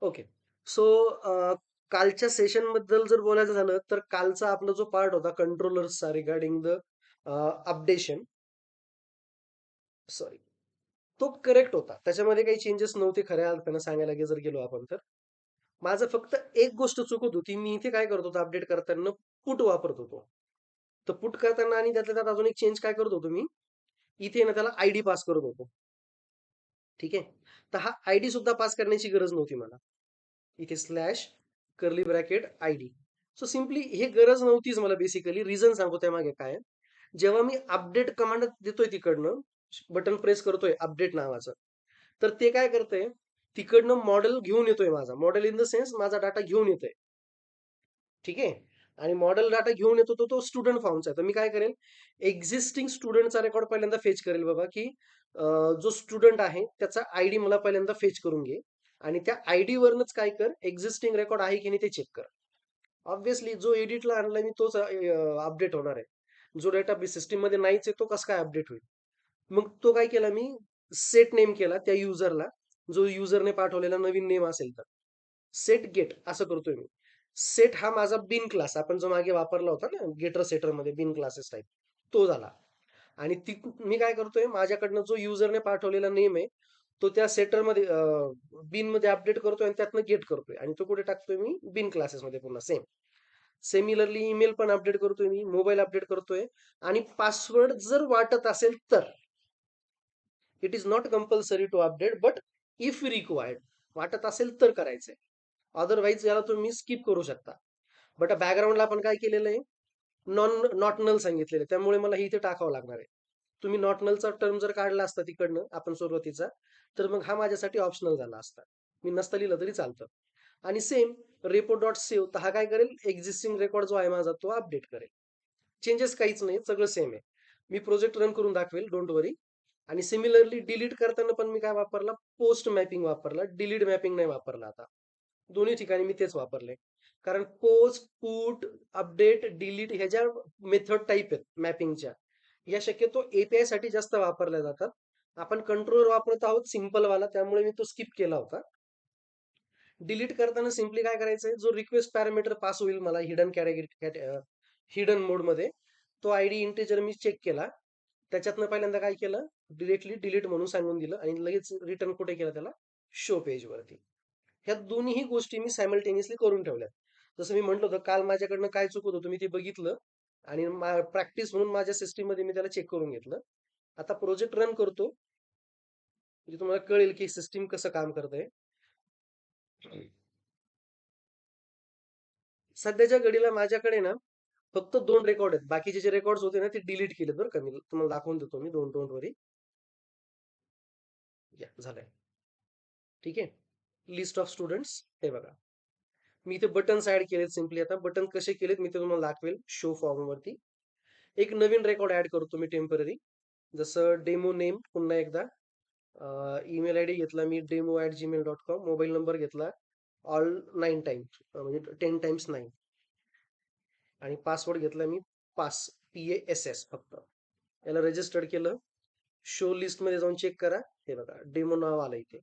Okay. So कालच्या सेशनबद्दल जर बोलायचं झालं, तर कालचा आपला जो पार्ट होता कंट्रोलर्सचा रिगार्डिंग द अपडेशन, सॉरी, तो करेक्ट होता. त्याच्यामध्ये काही चेंजेस नव्हते खऱ्या अर्थानं सांगायला जर गेलो आपण तर. माझं फक्त एक गोष्ट चुकत होती. मी इथे काय करत होतो अपडेट करताना पुट वापरत होतो. तर पुट करताना आणि त्यातल्या त्यात अजून एक चेंज काय करत होतो मी, इथे ना त्याला आयडी पास करत होतो. ठीक आहे. तर हा आयडी सुद्धा पास करण्याची गरज नव्हती मला. इथे slash curly bracket ID. So simply हे गरज नव्हतीच मला बेसिकली. रिझन सांगतो त्यामागे काय आहे. जेव्हा मी अपडेट कमांड देतोय तिकडनं, बटन प्रेस करतोय अपडेट नावाचं, तर ते काय करतंय, तिकडनं मॉडेल घेऊन येतोय माझा. मॉडेल इन द सेन्स माझा डाटा घेऊन येतोय. ठीक आहे. आणि मॉडेल डाटा घेऊन येतो तो स्टुडंट फॉर्मचा आहे. तर मी काय करेल, एक्झिस्टिंग स्टुडंटचा रेकॉर्ड पहिल्यांदा फेच करेल बाबा, की जो स्टुडंट आहे त्याचा आयडी मला पहिल्यांदा फेच करून घे. आणि त्या आयडी वरनच काय कर, एक्झिस्टिंग रेकॉर्ड आहे की नाही ते चेक कर. ऑब्व्हियसली जो एडिटला आणलाय मी तोच अपडेट होणार आहे. जो डेटा सिस्टीम मध्ये नाहीच आहे तो कसं काय अपडेट होईल. मग तो काय केला मी, सेट नेम केला त्या युजरला, जो युजरने पाठवलेला नवीन नेम असेल तर. सेट गेट असं करतोय मी. सेट हा माझा बिन क्लास आपण जो मागे वापरला होता ना गेटर सेटर मध्ये बिन क्लासेस टाईप, तो झाला. आणि ती मी काय करतोय, माझ्याकडनं जो युजरने पाठवलेला नेम आहे तो त्या सेटर मध्ये बिन मध्ये अपडेट करतोय आणि त्यातनं गेट करतोय आणि तो कुठे टाकतोय मी, बिन क्लासेस मध्ये पुन्हा सेम. सिमिलरली ईमेल पण अपडेट करतोय मी, मोबाईल अपडेट करतोय. आणि पासवर्ड जर वाटत असेल तर, it is not compulsory to update but if required, वाटत असेल तर करायचंय. अदरवाईज याला तुम्ही स्किप करू शकता. बट बॅकग्राऊंडला आपण काय केलेलं आहे, नॉट नल सांगितलेलं आहे. त्यामुळे मला हे इथे टाकावं लागणार आहे. तुम्ही नॉट नलचा टर्म जर काढला असता तिकडनं आपण सुरुवातीचा, तर मग हा माझ्यासाठी ऑप्शनल झाला असता. मी नसता लिहिलं तरी चालतं. आणि सेम रेपो डॉट सेव्ह, तर हा काय करेल, एक्झिस्टिंग रेकॉर्ड जो आहे माझा तो अपडेट करेल. चेंजेस काहीच नाही, सगळं सेम आहे. मी प्रोजेक्ट रन करून दाखवेल, डोंट वरी. आणि सिमिलरली डिलीट करताना पण मी काय वापरला, पोस्ट मॅपिंग वापरला, डिलीट मॅपिंग नाही वापरला. आता दोन्ही ठिकाणी मी तेच वापरले. कारण पोस्ट, पुट, अपडेट, डिलीट ह्या ज्या मेथड टाईप आहेत मॅपिंगच्या, या शक्यतो एपीआय साठी जास्त वापरल्या जातात. आपण कंट्रोलर वापरत आहोत सिंपल वाला, त्यामुळे मी तो स्किप केला होता. डिलीट करताना सिम्पली काय करायचंय, जो रिक्वेस्ट पॅरामीटर पास होईल मला हिडन कॅटेगरी, हिडन मोड मध्ये, तो आयडी इंटेजर मी चेक केला. त्याच्यातनं पहिल्यांदा काय केलं, डिरेक्टली डिलीट म्हणून सांगून दिलं आणि लगेच रिटर्न कुठे केलं त्याला, शो पेज वरती. ह्या दोन्ही गोष्टी मी सायमल्टेनियसली करून ठेवल्यात. जसं मी म्हटलं होतं काल माझ्याकडनं काय चुकत होतं मी ते बघितलं आणि प्रॅक्टिस म्हणून माझ्या सिस्टीम मध्ये मी त्याला चेक करून घेतलं. आता प्रोजेक्ट रन करतो म्हणजे तुम्हाला कळेल की सिस्टीम कसं काम करतंय. सध्याच्या घडीला माझ्याकडे ना फक्त 2 रेकॉर्ड आहेत. बाकीचे जे रेकॉर्ड्स होते ना ते डिलीट केलेत बरं का मी. तुम्हाला दाखवून देतो मी 2 डोंट वरी. या झालंय. ठीक आहे. लिस्ट ऑफ स्टुडंट्स हे बघा. मी इथे बटन्स ऍड केलेत सिम्पली. आता बटन कसे केलेत मी ते तुम्हाला दाखवेल शो फॉर्म वरती. एक नवीन रेकॉर्ड ऍड करतो मी टेम्पररी. जसं डेमो नेम पुन्हा एकदा. ईमेल आयडी घेतला मी demo@gmail.com. मोबाईल नंबर घेतला ऑल 9 टाइम्स म्हणजे 10 टाइम्स 9. आणि पासवर्ड घेतला मी पास, PASS फक्त. याला रजिस्टर्ड केलं. शो लिस्ट मध्ये जाऊन चेक करा. हे बघा डेमो नाव आलं इथे.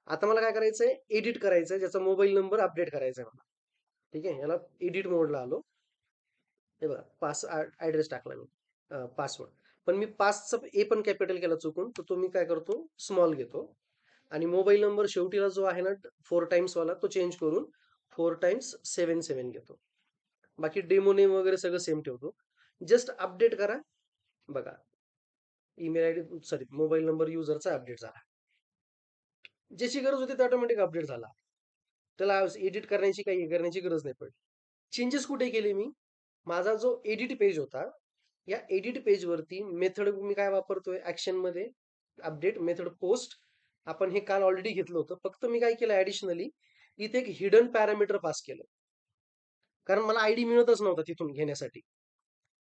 आता मला काय करायचंय, एडिट करायचंय, ज्याचा मोबाईल नंबर अपडेट करायचा आहे मला. ठीक आहे. याला एडिट मोडला आलो. हे बघा पास ऍड्रेस टाकला मी, पासवर्ड. पण मी पासचा ए पण कॅपिटल केला चुकून, तर तो मी काय करतो, स्मॉल घेतो. आणि मोबाईल नंबर शेवटीला जो आहे ना 4 टाइम्स वाला, तो चेंज करून 4 टाइम्स 7 घेतो. बाकी डेमो नेम वगैरे सगळं सेम ठेवतो. जस्ट अपडेट करा. बघा email ID, sorry, mobile number युजरचा अपडेट झाला. ज्याची गरज होती ते ऑटोमॅटिक अपडेट झाला. त्याला एडिट करण्याची काही करण्याची गरज नाही पडली. चेंजेस कुठे केले मी, माझा जो एडिट पेज होता, या एडिट पेज वरती मेथड मी काय वापरतोय ऍक्शन मध्ये, अपडेट मेथड पोस्ट. आपण हे काल ऑलरेडी घेतलं होतं. फक्त मी काय केलं ऍडिशनली, इथे एक हिडन पॅरामीटर पास केलं. कारण मला आयडी मिळतच नव्हता तिथून घेण्यासाठी.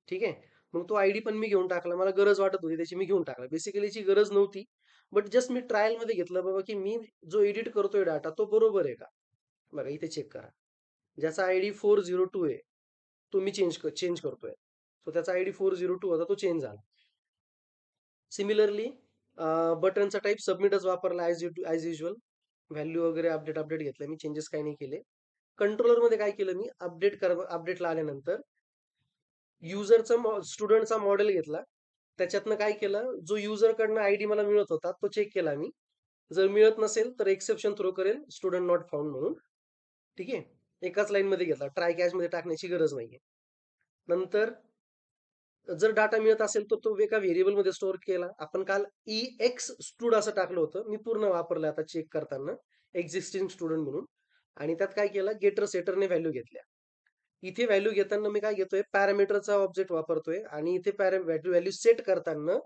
ठीक आहे. मग तो आयडी पण मी घेऊन टाकला. मला गरज वाटत होती त्याची, मी घेऊन टाकला. बेसिकली याची गरज नव्हती. बट जस्ट मी ट्रायल मध्ये घेतलं बाबा, की मी जो एडिट करतोय डाटा तो बरोबर आहे का. बघा इथे चेक करा. ज्याचा आयडी 402 आहे तो मी चेंज करतोय. सो त्याचा आयडी 402 होता, तो चेंज झाला. सिमिलरली बटनचा टाईप सबमिटच वापरला ॲज युज्युअल. व्हॅल्यू वगैरे अपडेट घेतलं मी, चेंजेस काही नाही केले. कंट्रोलरमध्ये काय केलं मी, अपडेटला आल्यानंतर स्टुडंटचा मॉडेल घेतला. त्याच्यातनं काय केलं, जो युजरकडनं आयडी मला मिळत होता तो चेक केला मी. जर मिळत नसेल तर एक्सेप्शन थ्रो करेल, स्टुडंट नॉट फाउंड म्हणून. ठीक आहे. एकाच लाईनमध्ये घेतला, ट्राय कॅच मध्ये टाकण्याची गरज नाहीये. नंतर जर डाटा मिळत असेल तर तो एका व्हेरिएबल मध्ये स्टोअर केला. आपण काल EX स्टुड असं टाकलं होतं, मी पूर्ण वापरलं आता चेक करताना, एक्झिस्टिंग स्टुडंट म्हणून. आणि त्यात काय केलं, गेटर सेटरने व्हॅल्यू घेतल्या. इथे व्हॅल्यू घेताना मी काय घेतोय, पॅरामीटरचा ऑब्जेक्ट वापरतोय. आणि इथे व्हॅल्यू सेट करताना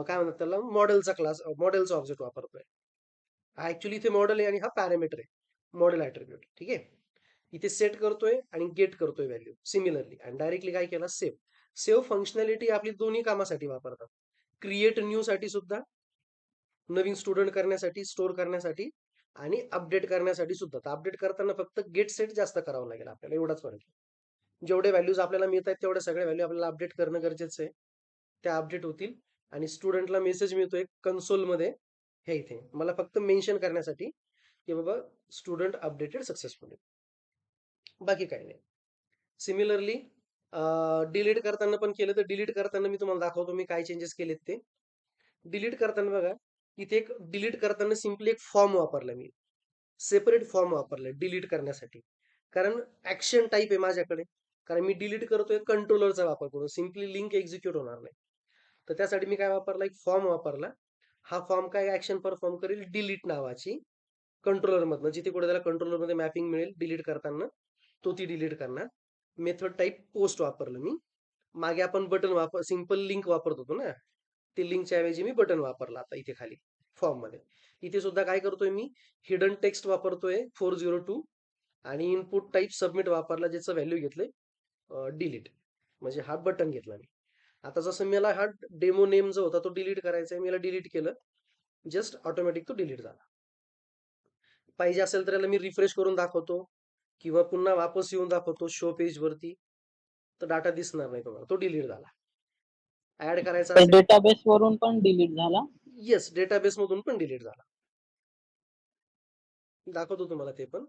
काय म्हणतात त्याला, मॉडेलचा ऑब्जेक्ट वापरतोय. हा ऍक्च्युली इथे मॉडेल आहे आणि हा पॅरामीटर आहे, मॉडेल ऍट्रिब्यूट. ठीक आहे. इथे सेट करतोय आणि गेट करतोय व्हॅल्यू सिमिलरली. आणि डायरेक्टली काय केलं, सेव्ह फंक्शनॅलिटी आपली दोन्ही कामासाठी वापरतात. क्रिएट न्यू साठी सुद्धा, नवीन स्टुडंट करण्यासाठी, स्टोअर करण्यासाठी, आणि अपडेट करण्यासाठी सुद्धा. तर अपडेट करताना फक्त गेट सेट जास्त करावं लागेल आपल्याला, एवढाच फरक आहे. जेवढे व्हॅल्यूज आपल्याला मिळत आहेत तेवढ्या सगळ्या व्हॅल्यू आपल्याला अपडेट करणं गरजेचं आहे. त्या अपडेट होतील. आणि स्टुडंटला मेसेज मिळतोय कन्सोलमध्ये, हे इथे मला फक्त मेन्शन करण्यासाठी की बाबा स्टुडंट अपडेटेड सक्सेसफुली, बाकी काही नाही. सिमिलरली डिलीट करताना पण केलं, तर डिलीट करताना मी तुम्हाला दाखवतो मी काय चेंजेस केलेत ते. डिलीट करताना बघा, इथे एक डिलीट करताना सिम्पली एक फॉर्म वापरला मी, सेपरेट फॉर्म वापरलाय डिलीट करण्यासाठी. कारण ऍक्शन टाईप आहे माझ्याकडे, कारण मी डिलीट करतोय कंट्रोलरचा वापर करून, सिम्पली लिंक एक्झिक्यूट होणार नाही. तर त्यासाठी मी काय वापरला, एक फॉर्म वापरला. हा फॉर्म काय ऍक्शन परफॉर्म करेल, डिलीट नावाची, कंट्रोलर मधनं जिथे कुठे त्याला कंट्रोलर मध्ये मॅपिंग मिळेल डिलीट करताना, तो ती डिलीट करणार. मेथड टाईप पोस्ट वापरलं मी. मागे आपण बटन सिंपल लिंक वापरत होतो ना, ते लिंकच्या ऐवजी मी बटन वापरला आता इथे खाली फॉर्म मध्ये. इथे सुद्धा काय करतोय मी, हिडन टेक्स्ट वापरतोय 402. आणि इनपुट टाईप सबमिट वापरला, ज्याचं व्हॅल्यू घेतलंय डिलीट, म्हणजे हा बटन घेतला मी. आता जसं मला हा डेमो नेम जो होता तो डिलीट करायचा आहे, मी डिलीट केलं, जस्ट ऑटोमॅटिक तो डिलीट झाला. पाहिजे असेल तर याला मी रिफ्रेश करून दाखवतो, किंवा पुन्हा वापस येऊन दाखवतो शो पेज वरती, तर डाटा दिसणार नाही तुम्हाला, तो डिलीट झाला. ऍड करायचा असेल, डेटाबेस वरून पण डिलीट झाला. येस, डेटाबेस मधून पण डिलीट झाला. दाखवतो तुम्हाला ते पण.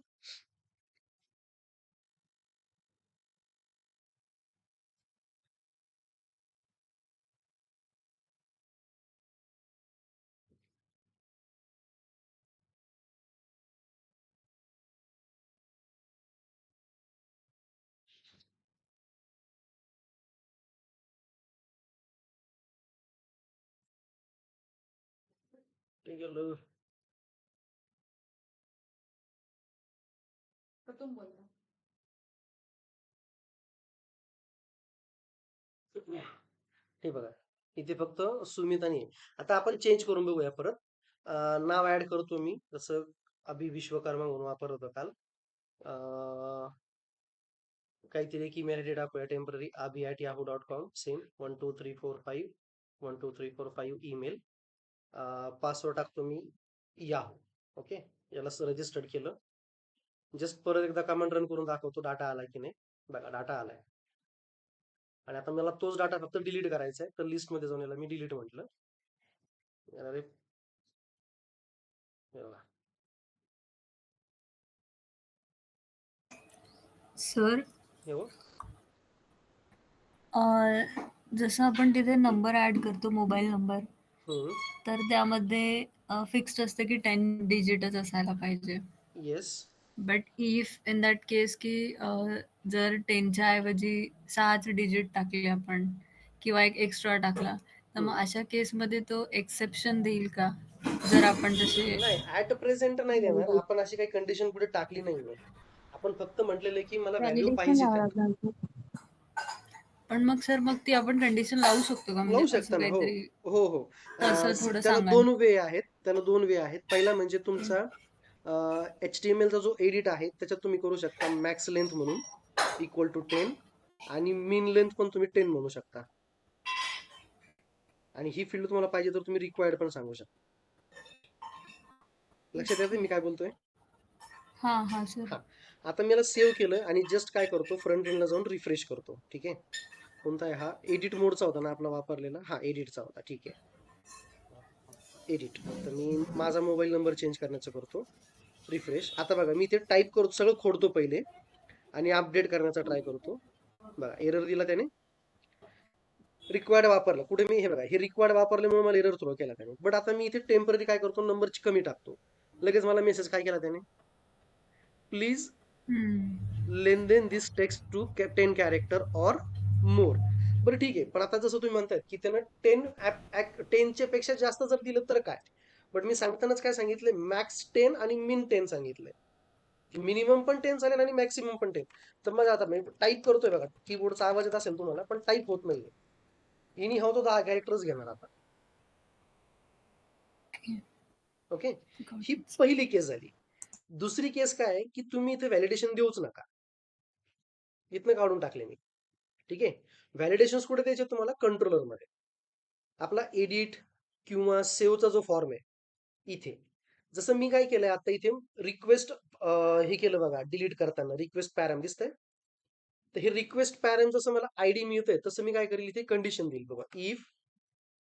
ठीक आहे. हे बघा, इथे फक्त सुमित आणि आता आपण चेंज करून बघूया परत. नाव ऍड करतो मी, जसं अभि विश्वकर्मा म्हणून वापरत होतो काल. काहीतरी एक ईमेल आयडी टाकूया temporary, abhi@yahoo.com, same 12345 email. Password टाकतो मी याहू. ओके, याला रजिस्टर्ड केलं. जस्ट परत एकदा कमांड रन करून दाखवतो डाटा आला की नाही. बघा, डाटा आलाय. आणि आता मला तोच डाटा फक्त डिलीट करायचा आहे, तर लिस्ट मध्ये जाऊन याला मी डिलीट म्हटलं. याला सर, हे हो, जसं आपण तिथे नंबर ॲड करतो, मोबाईल नंबर, तर त्यामध्ये फिक्स्ड असतं की 10 डिजिटच असायला पाहिजे. Yes. But if in that case की जर 10च्या ऐवजी 6च डिजिट टाकले आपण, किंवा एक एक्स्ट्रा टाकला, तर मग अशा केसमध्ये तो एक्सेप्शन देईल का, जर आपण तसे? नाही, ऍट प्रेझेंट नाही देणार. आपण अशी काही कंडिशन पुढे टाकली नाहीये. आपण फक्त म्हटलेलं की मला व्हॅल्यू व्हॅलिडेशन पाहिजे लावावं त्या. लागणार का? पण मग सर, मग ती आपण कंडिशन लावू शकतो का, म्हणजे लावू असं शकता ना, हो. काहीतरी? हो हो. तसं थोडं त्याला सांगा दोन ना. वे आहेत, पहिला म्हणजे तुमचा HTML चा जो एडिट आहे त्याच्यात तुम्ही करू शकता मॅक्स लेंथ म्हणून इक्वल टू 10, आणि मिन लेंथ पण तुम्ही 10 म्हणू शकता. आणि ही फील्ड तुम्हाला पाहिजे तर तुम्ही रिक्वायर्ड पण सांगू शकता. लक्षात येते मी काय बोलतोय? हां हां सर. हा. आता मी याला सेव्ह केलं आणि जस्ट काय करतो, फ्रंट एंडला जाऊन रिफ्रेश करतो. ठीक आहे. कोणता आहे हा, एडिट मोडचा होता ना आपला वापरलेला, हा एडिटचा होता. ठीक आहे. एडिट. तर मी माझा मोबाईल नंबर चेंज करण्याचं करतो. रिफ्रेश. आता बघा मी ते टाइप करतो, सगळं खोडतो पहिले आणि अपडेट करण्याचा ट्राय करतो. बघा एरर दिला त्याने. रिक्वायर्ड वापरलं. कुठे मी हे बघा हे रिक्वायर्ड वापरल्यामुळे मला एरर थ्रो केला त्याने. बट आता मी इथे टेम्पररी काय करतो, नंबरची कमी टाकतो. लगेच मला मेसेज काय केला त्याने, प्लीज लेन this text to 10 character or more. बरं ठीक आहे, पण आता जसं तुम्ही म्हणताय की त्यानं 10 पेक्षा जास्त जर दिलं तर काय. बट मी सांगतानाच काय सांगितलंय, मॅक्स 10 आणि मिन 10 सांगितलंय. मिनिमम पण 10 चालेल आणि मॅक्सिमम पण 10. तर मग आता मी टाईप करतोय बघा, कीबोर्डचा आवाज येत असेल तुम्हाला, पण टाईप होत नाहीये. इनी हवं तो 10 कॅरेक्टर्स घेणार आता. ओके, ही पहिली केस झाली. दुसरी केस काय आहे, की तुम्ही इथे व्हॅलिडेशन देऊच नका. इथनं काढून टाकले मी. ठीक आहे, व्हॅलिडेशन कुठे द्यायचे तुम्हाला, कंट्रोलर मध्ये. आपला एडिट किंवा सेव्हचा जो फॉर्म आहे इथे, जसं मी काय केलंय आता इथे रिक्वेस्ट हे केलं बघा, डिलीट करताना रिक्वेस्ट पॅरम दिसतंय. तर हे रिक्वेस्ट पॅरम जसं मला आयडी मिळतंय तसं मी काय करेल, इथे कंडिशन देईल बघा, इफ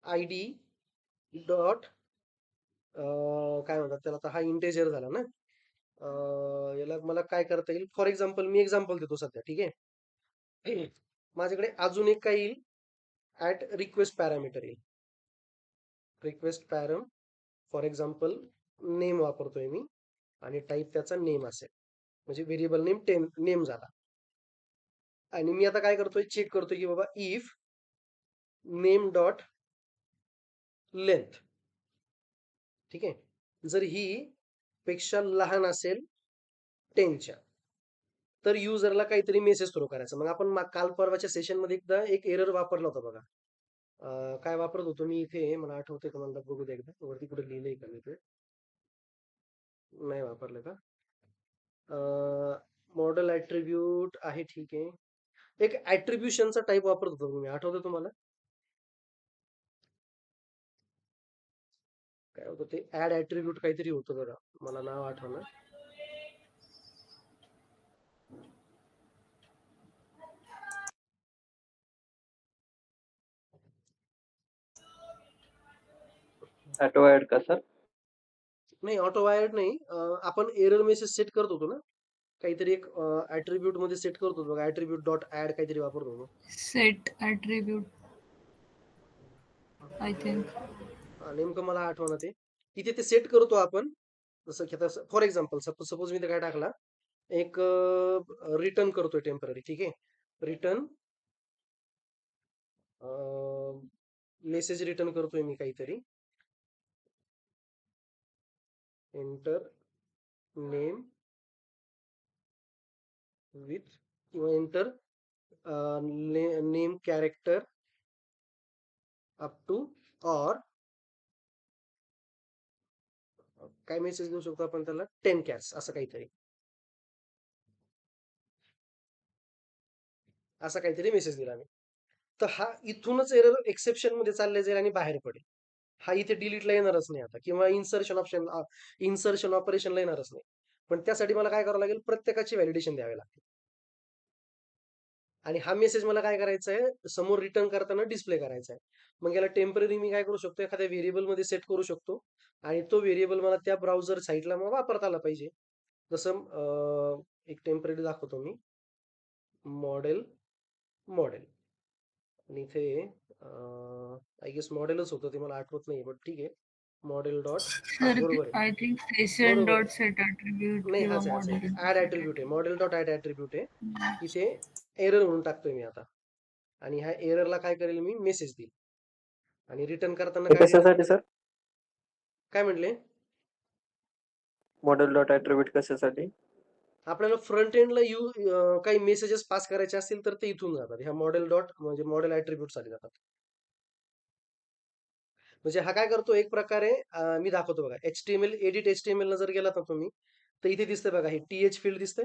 आयडी डॉट काय म्हणतात त्याला, तर हा इंटेजर झाला ना. याला मला काय करता येईल, फॉर एक्झाम्पल मी एक्झाम्पल देतो सध्या. ठीक आहे, माझ्याकडे अजून एक काय येईल, ऍट रिक्वेस्ट पॅरामीटर येईल. रिक्वेस्ट पॅरम फॉर एक्झाम्पल नेम वापरतोय मी आणि टाईप त्याचा नेम असेल, म्हणजे व्हेरिएबल नेम नेम झाला. आणि मी आता काय करतोय, चेक करतोय की बाबा इफ नेम डॉट लेंथ. ठीक आहे, जर ही पेक्षा लहान असेल 10च्या, तर युजरला काहीतरी मेसेज थ्रो करायचा. मग आपण काल परवाच्या सेशन मध्ये एकदा एक एरर वापरला होता बघा. काय वापरत होतो मी इथे, मला आठवतंय का, मला बघू दे एकदा, वरती कुठे लिहिलंय का मी ते. नाही वापरलं का. मॉडेल ऍट्रिब्यूट आहे, ठीक आहे. एक ऍट्रिब्युशनचा टाईप वापरत होतो तुम्ही, आठवतं तुम्हाला काय होतं ते, ऍड ऍट्रिब्यूट काहीतरी होतं बघा, मला नाव आठवलं. ऑटो ऍड का सर? नाही, ऑटो वायर्ड नाही. आपण एरर मेसेज सेट करत होतो ना, काहीतरी एक ऍट्रिब्यूट मध्ये सेट करत होतो बघा, ऍट्रिब्यूट डॉट ऍड काहीतरी वापरत होतो. Set attribute I think. नेमकं मला आठवणं ते. तिथे ते सेट करतो आपण. जसं की आता फॉर एक्झाम्पल सपोज मी ते काय टाकला, एक रिटर्न करतोय टेम्पररी. ठीक आहे, रिटर्न मेसेज रिटर्न करतोय मी काहीतरी, एंटर नेम विथ, किंवा enter name character up to or काय मेसेज देऊ शकतो आपण त्याला, 10 कॅरेक्टर्स असं काहीतरी. असा काहीतरी मेसेज दिला मी. तर हा इथूनच एरर एक्सेप्शन मध्ये चालले जाईल आणि बाहेर पडेल. हा इथे डिलीटला येणारच नाही आता, किंवा इन्सर्शन ऑपरेशनला येणारच नाही. पण त्यासाठी मला काय करावं लागेल, प्रत्येकाची व्हॅलिडेशन द्यावे लागते. आणि हा मेसेज मला काय करायचा आहे, समोर रिटर्न करताना डिस्प्ले करायचा आहे. मग याला टेम्पररी मी काय करू शकतो, एखाद्या व्हेरिएबल मध्ये सेट करू शकतो आणि तो व्हेरिएबल मला त्या ब्राउझर साईटला मग वापरता आला पाहिजे. जसं एक टेम्पररी दाखवतो मी, मॉडेल मॉडेल आणि इथे आय गेस मॉडेलच होतं ते, मला आठवत नाही, बट ठीक आहे. मॉडेल डॉट, हा सर बरोबर आहे, आय थिंक सेशन बरोबर डॉट आहे. सेट ॲट्रिब्यूट नाही, किंवा हाच आहे. मॉडेल ऍड सेट ऍट्रिब्यूट आहे, मॉडेल डॉट ऍड ऍट्रिब्यूट आहे. इथे एरर म्हणून टाकतोय मी आता, आणि ह्या एररला काय करेल मी, मेसेज देईल आणि रिटर्न करताना हे काय देईल, कशासाठी सर? काय म्हटले, मॉडेल डॉट ऍट्रिब्यूट कशासाठी? आपल्याला फ्रंट एंडला काही मेसेजेस पास करायचे असतील तर ते इथून जातात, ह्या मॉडेल डॉट म्हणजे मॉडेल ऍट्रिब्यूट साठी जातात. म्हणजे हा काय करतो, एक प्रकारे मी दाखवतो बघा, HTML एडिट HTML ला जर गेला तर तुम्ही, तर इथे दिसतंय बघा, हे TH फील्ड दिसतंय.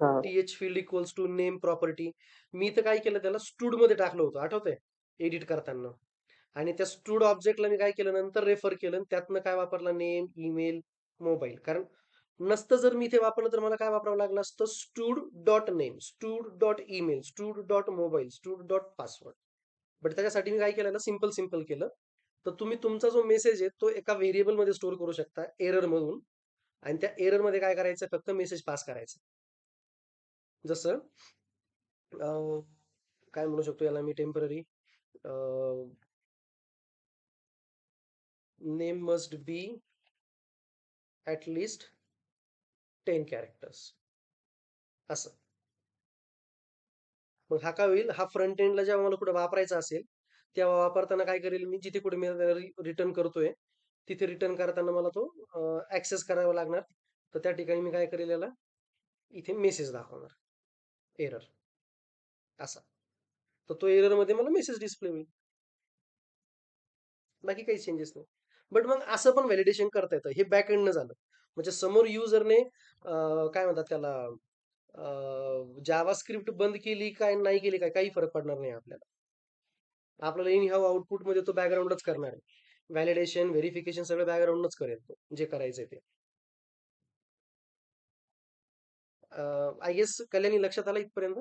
हा. TH field equals to name property. मी इथं काय केलं, त्याला स्टूड मध्ये टाकलं होतं, आठवतंय एडिट करताना. आणि त्या स्टूड ऑब्जेक्टला मी काय केलं, नंतर रेफर केलं, त्यातनं काय वापरलं, नेम, ईमेल, मोबाईल. कारण नसतं जर मी इथे वापरलं तर मला काय वापरावं लागलं असतं, stood dot name, stood dot email, stood dot mobile, stood dot password. But त्याच्यासाठी मी काय केलं, सिंपल सिंपल केलं. तर तुम्ही तुमचा जो मेसेज आहे तो एका व्हेरिएबल मध्ये स्टोअर करू शकता एरर मधून, आणि त्या एरर मध्ये काय करायचं, फक्त मेसेज पास करायचं. जसं काय म्हणू शकतो याला मी, temporary name must be at least 10 characters असं. मग हा काय होईल, हा फ्रंट एंडला जेव्हा मला कुठे वापरायचा असेल तेव्हा वापरताना काय करेल मी, जिथे कुठे मी रिटर्न करतोय तिथे रिटर्न करताना मला तो ऍक्सेस करावा लागणार. तर त्या ठिकाणी मी काय करेल, याला इथे मेसेज दाखवणार एरर असा. तर तो एरर मध्ये मला मेसेज डिस्प्ले होईल, बाकी काही चेंजेस नाही. बट मग असं पण व्हॅलिडेशन करता येतं, हे बॅक एंडनं झालं. म्हणजे समोर युजरने काय म्हणतात त्याला, जावा स्क्रिप्ट बंद केली काय नाही केली काय, काही फरक पडणार नाही आपल्याला. आपल्याला इन हाऊ आउटपुट मध्ये तो बॅकग्राऊंडच करणार आहे. व्हॅलिडेशन, व्हेरिफिकेशन सगळं बॅकग्राऊंडच करेल तो, जे करायचंय ते. आय गेस कल्याणी लक्षात आलं इथपर्यंत?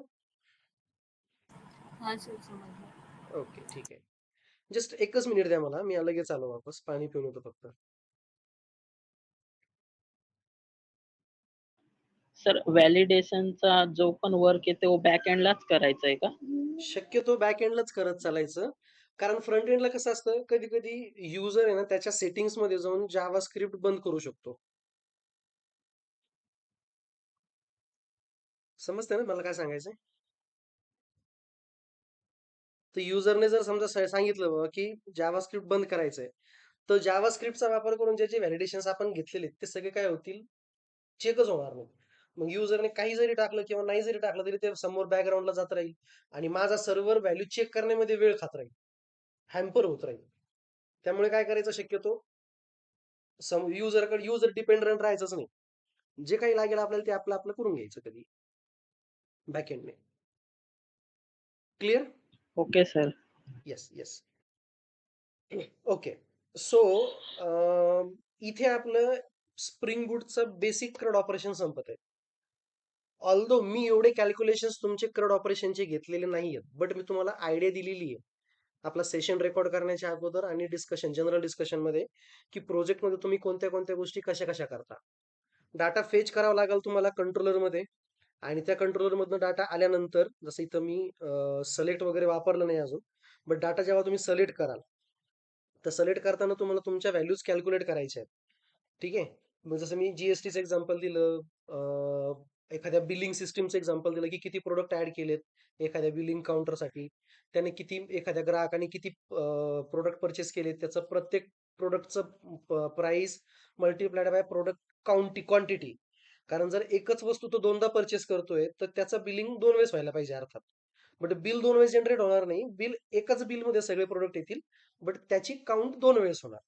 हा सर, समजलं. ओके, ठीक आहे. जस्ट एकच मिनिट द्या मला, मी लगेच आलो वापस, पाणी पिऊन होतो फक्त. सर व्हॅलिडेशनचा जो पण वर्क आहे तो बॅक एंडलाच करायचा आहे का? शक्यतो बॅक एंडलाच करत चालायचं, कारण फ्रंट एंडला कसं असतं, कधी कधी युजर आहे ना त्याच्या सेटिंग्स मध्ये जाऊन जावा स्क्रिप्ट बंद करू शकतो. समजतं ना मला काय सांगायचंय? तर युजरने जर समजा सांगितलं बाबा की जावा स्क्रिप्ट बंद करायचंय, तर जावा स्क्रिप्टचा वापर करून जे जे व्हॅलिडेशन्स आपण घेतलेले ते सगळे काय होतील, चेकच होणार नाही. मग युजरने काही जरी टाकलं किंवा नाही जरी टाकलं तरी ते समोर बॅकग्राऊंडला जात राहील, आणि माझा सर्व्हर व्हॅल्यू चेक करण्यामध्ये वेळ खात राहील, हॅम्पर होत राहील. त्यामुळे काय करायचं, शक्यतो युजर डिपेंडंट राहायचंच नाही. जे काही लागेल आपल्याला ते आपलं आपलं करून घ्यायचं कधी बॅकएंडने. Clear? Okay sir. Yes yes. Okay. So इथे आपलं स्प्रिंग बूटचं बेसिक CRUD ऑपरेशन संपत आहे. ऑल्दो मी एवढे कॅल्क्युलेशन्स तुमचे CRUD ऑपरेशनचे घेतलेले नाहीयेत, बट मी तुम्हाला आयडिया दिलेली आहे आपला सेशन रेकॉर्ड करण्याच्या अगोदर आणि जनरल डिस्कशन मध्ये, की प्रोजेक्ट मध्ये तुम्ही कोणत्या कोणत्या गोष्टी कशा कशा करता. डाटा फेच करावा लागेल तुम्हाला कंट्रोलर मध्ये, आणि त्या कंट्रोलर मधनं डाटा आल्यानंतर, जसं इथं मी सिलेक्ट वगैरे वापरलं नाही अजून, बट डाटा जेव्हा तुम्ही सिलेक्ट कराल, तर सिलेक्ट करताना तुम्हाला तुमच्या व्हॅल्यूज कॅल्क्युलेट करायच्या आहेत. ठीक आहे. मग जसं मी जीएसटीचं एक्झाम्पल दिलं, एखाद्या बिलिंग सिस्टीमचं एक्झाम्पल दिलं, की किती प्रोडक्ट ऍड केलेत एखाद्या बिलिंग काउंटरसाठी, त्याने किती, एखाद्या ग्राहकाने किती प्रोडक्ट परचेस केलेत, त्याचं प्रत्येक प्रोडक्टचं price multiplied by product quantity. कारण जर एकच वस्तू तो दोनदा परचेस करतोय तर त्याचं बिलिंग 2 वेळेस व्हायला पाहिजे अर्थात. बट बिल 2 वेळेस जनरेट होणार नाही, बिल एकाच बिलमध्ये सगळे प्रोडक्ट येतील, बट त्याची काउंट 2 वेळेस होणार.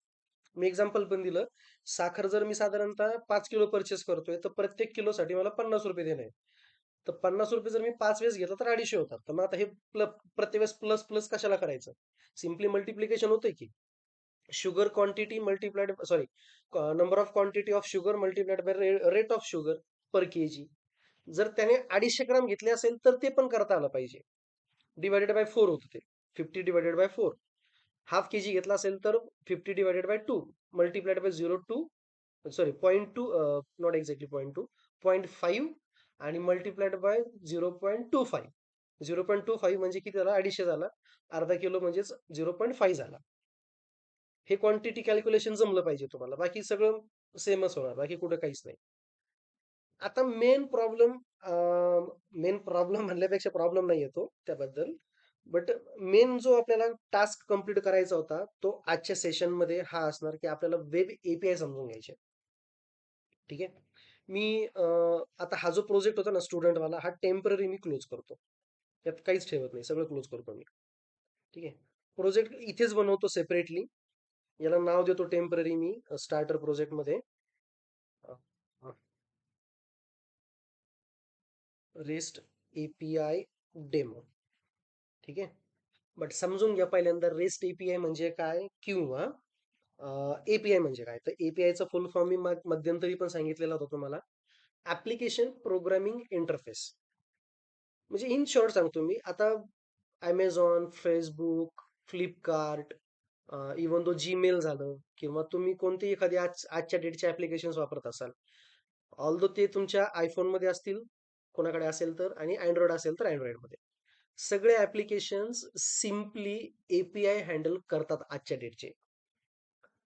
मी एक्झाम्पल पण दिलं, साखर जर मी साधारणतः 5 किलो परचेस करतोय तर प्रत्येक किलोसाठी मला 50 रुपये देणे. तर 50 रुपये जर मी 5 वेळेस घेतलं तर 250 होतात. तर मग आता हे प्रत्येक वेळेस प्लस प्लस कशाला करायचं, सिम्पली मल्टिप्लिकेशन होतंय की. Sugar quantity multiplied, sorry, number of quantity of sugar multiplied by rate of sugar per KG. जर त्याने 250 ग्राम घेतले असेल तर ते पण करता आलं पाहिजे. डिवायडेड बाय 4 होतं ते, 50 डिवायडेड बाय 4. हाफ केजी घेतला असेल तर 50 divided by 2 multiplied by 0.2, sorry 0.2, not exactly 0.2, 0.5, आणि मल्टिप्लाइड बाय 0.25. 0.25 म्हणजे किती झाला, 250 झाला. अर्धा किलो म्हणजेच 0.5 झाला. हे क्वांटिटी कॅल्क्युलेशन जमलं पाहिजे तुम्हाला, बाकी सगळं सेमच होणार, बाकी कुठं काहीच नाही. आता मेन प्रॉब्लेम म्हणल्यापेक्षा प्रॉब्लेम नाही येतो त्याबद्दल, बट मेन जो आपल्याला टास्क कंप्लीट करायचा होता तो आजच्या सेशन मध्ये हा असणार, की आपल्याला वेब एपीआय समजून घ्यायचे. ठीक आहे. मी आता हा जो प्रोजेक्ट होता ना स्टुडंट वाला, हा टेम्पररी मी क्लोज करतो, त्यात काहीच ठेवत नाही, सगळं क्लोज करतो मी. ठीक आहे. प्रोजेक्ट इथेच बनवतो सेपरेटली, याला नाव देतो टेम्पररी मी स्टार्टर प्रोजेक्ट मध्ये, रेस्ट एपीआय डेमो. ठीक आहे. बट समजून घ्या पहिल्यांदा रेस्ट एपीआय म्हणजे काय, किंवा एपीआय म्हणजे काय. तर एपीआयचा फुल फॉर्म मी मध्यंतरी पण सांगितलेला होता तुम्हाला, ऍप्लिकेशन प्रोग्रामिंग इंटरफेस. म्हणजे इन शॉर्ट सांगतो मी, आता अमेझॉन, फेसबुक, फ्लिपकार्ट, इव्हन तो जीमेल झालं किंवा तुम्ही कोणती एखादी आजच्या डेटचे ऍप्लिकेशन्स वापरत असाल, ऑल्दो ते तुमच्या आयफोन मध्ये असतील, कोणाकडे असेल तर, आणि अँड्रॉइड असेल तर अँड्रॉइड मध्ये, सगळे ऍप्लिकेशन्स सिम्पली एपीआय हँडल करतात आजच्या डेटचे.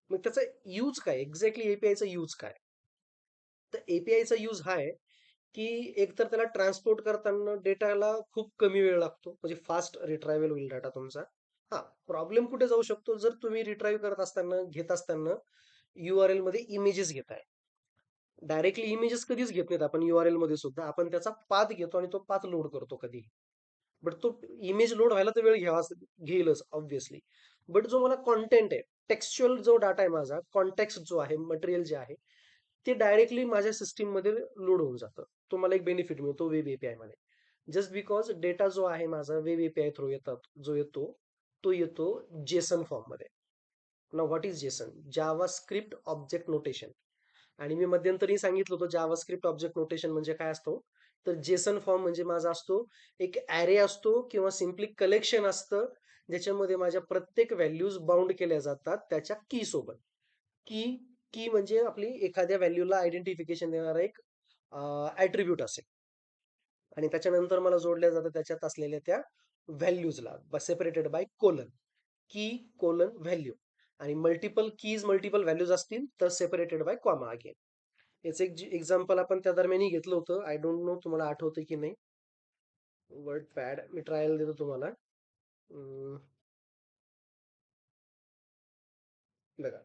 मग त्याचा यूज काय, एक्झॅक्टली एपीआयचा यूज काय? तर एपीआयचा यूज हा आहे की एकतर त्याला ट्रान्सपोर्ट करताना डेटाला खूप कमी वेळ लागतो, म्हणजे फास्ट रिट्रायवल होईल डाटा तुमचा. हा, प्रॉब्लेम कुठे जाऊ शकतो, जर तुम्ही रिट्राईव्ह करत असताना, घेत असताना URL मध्ये इमेजेस घेताय. डायरेक्टली इमेजेस कधीच घेत नाहीत आपण URL मध्ये सुद्धा, आपण त्याचा पाथ घेतो आणि तो पाथ लोड करतो कधी. बट तो इमेज लोड व्हायला तर वेळ घेईलच ऑब्व्हियसली. बट जो मला कॉन्टेंट आहे, टेक्स्च्युअल जो डाटा आहे माझा, कॉन्टेक्स्ट जो आहे, मटेरियल जे आहे, ते डायरेक्टली माझ्या सिस्टीम मध्ये लोड होऊन जातं. तो मला एक बेनिफिट मिळतो वेब एपीआय मध्ये. जस्ट बिकॉज डेटा जो आहे माझा वेब एपीआय थ्रू येतात, जो येतो तो येतो जेसन फॉर्म मध्ये. ना what is Jason? Java script object notation. आणि मी मध्यंतरी सांगितलं होतं जावा स्क्रिप्ट ऑब्जेक्ट नोटेशन म्हणजे काय असतो. तर जेसन फॉर्म म्हणजे माझा असतो एक ॲरे असतो किंवा सिम्पली कलेक्शन असतं, ज्याच्यामध्ये माझ्या प्रत्येक व्हॅल्यूज बाउंड केल्या जातात त्याच्या की सोबत. की की म्हणजे आपली एखाद्या व्हॅल्यूला आयडेंटिफिकेशन देणारा एक ऍट्रिब्यूट असेल, आणि त्याच्यानंतर मला जोडल्या जातं त्याच्यात असलेल्या त्या व्हॅल्यूजला सेपरेटेड बाय कोलन. की कोलन व्हॅल्यू. आणि मल्टिपल कीज, मल्टिपल व्हॅल्यूज असतील तर सेपरेटेड बाय कॉमा अगेन. याचं एक एक्झाम्पल आपण त्या दरम्यानही घेतलं होतं. आय डोंट नो तुम्हाला आठवतं की नाही. वर्ड पॅड मी ट्रायल देतो तुम्हाला. बघा,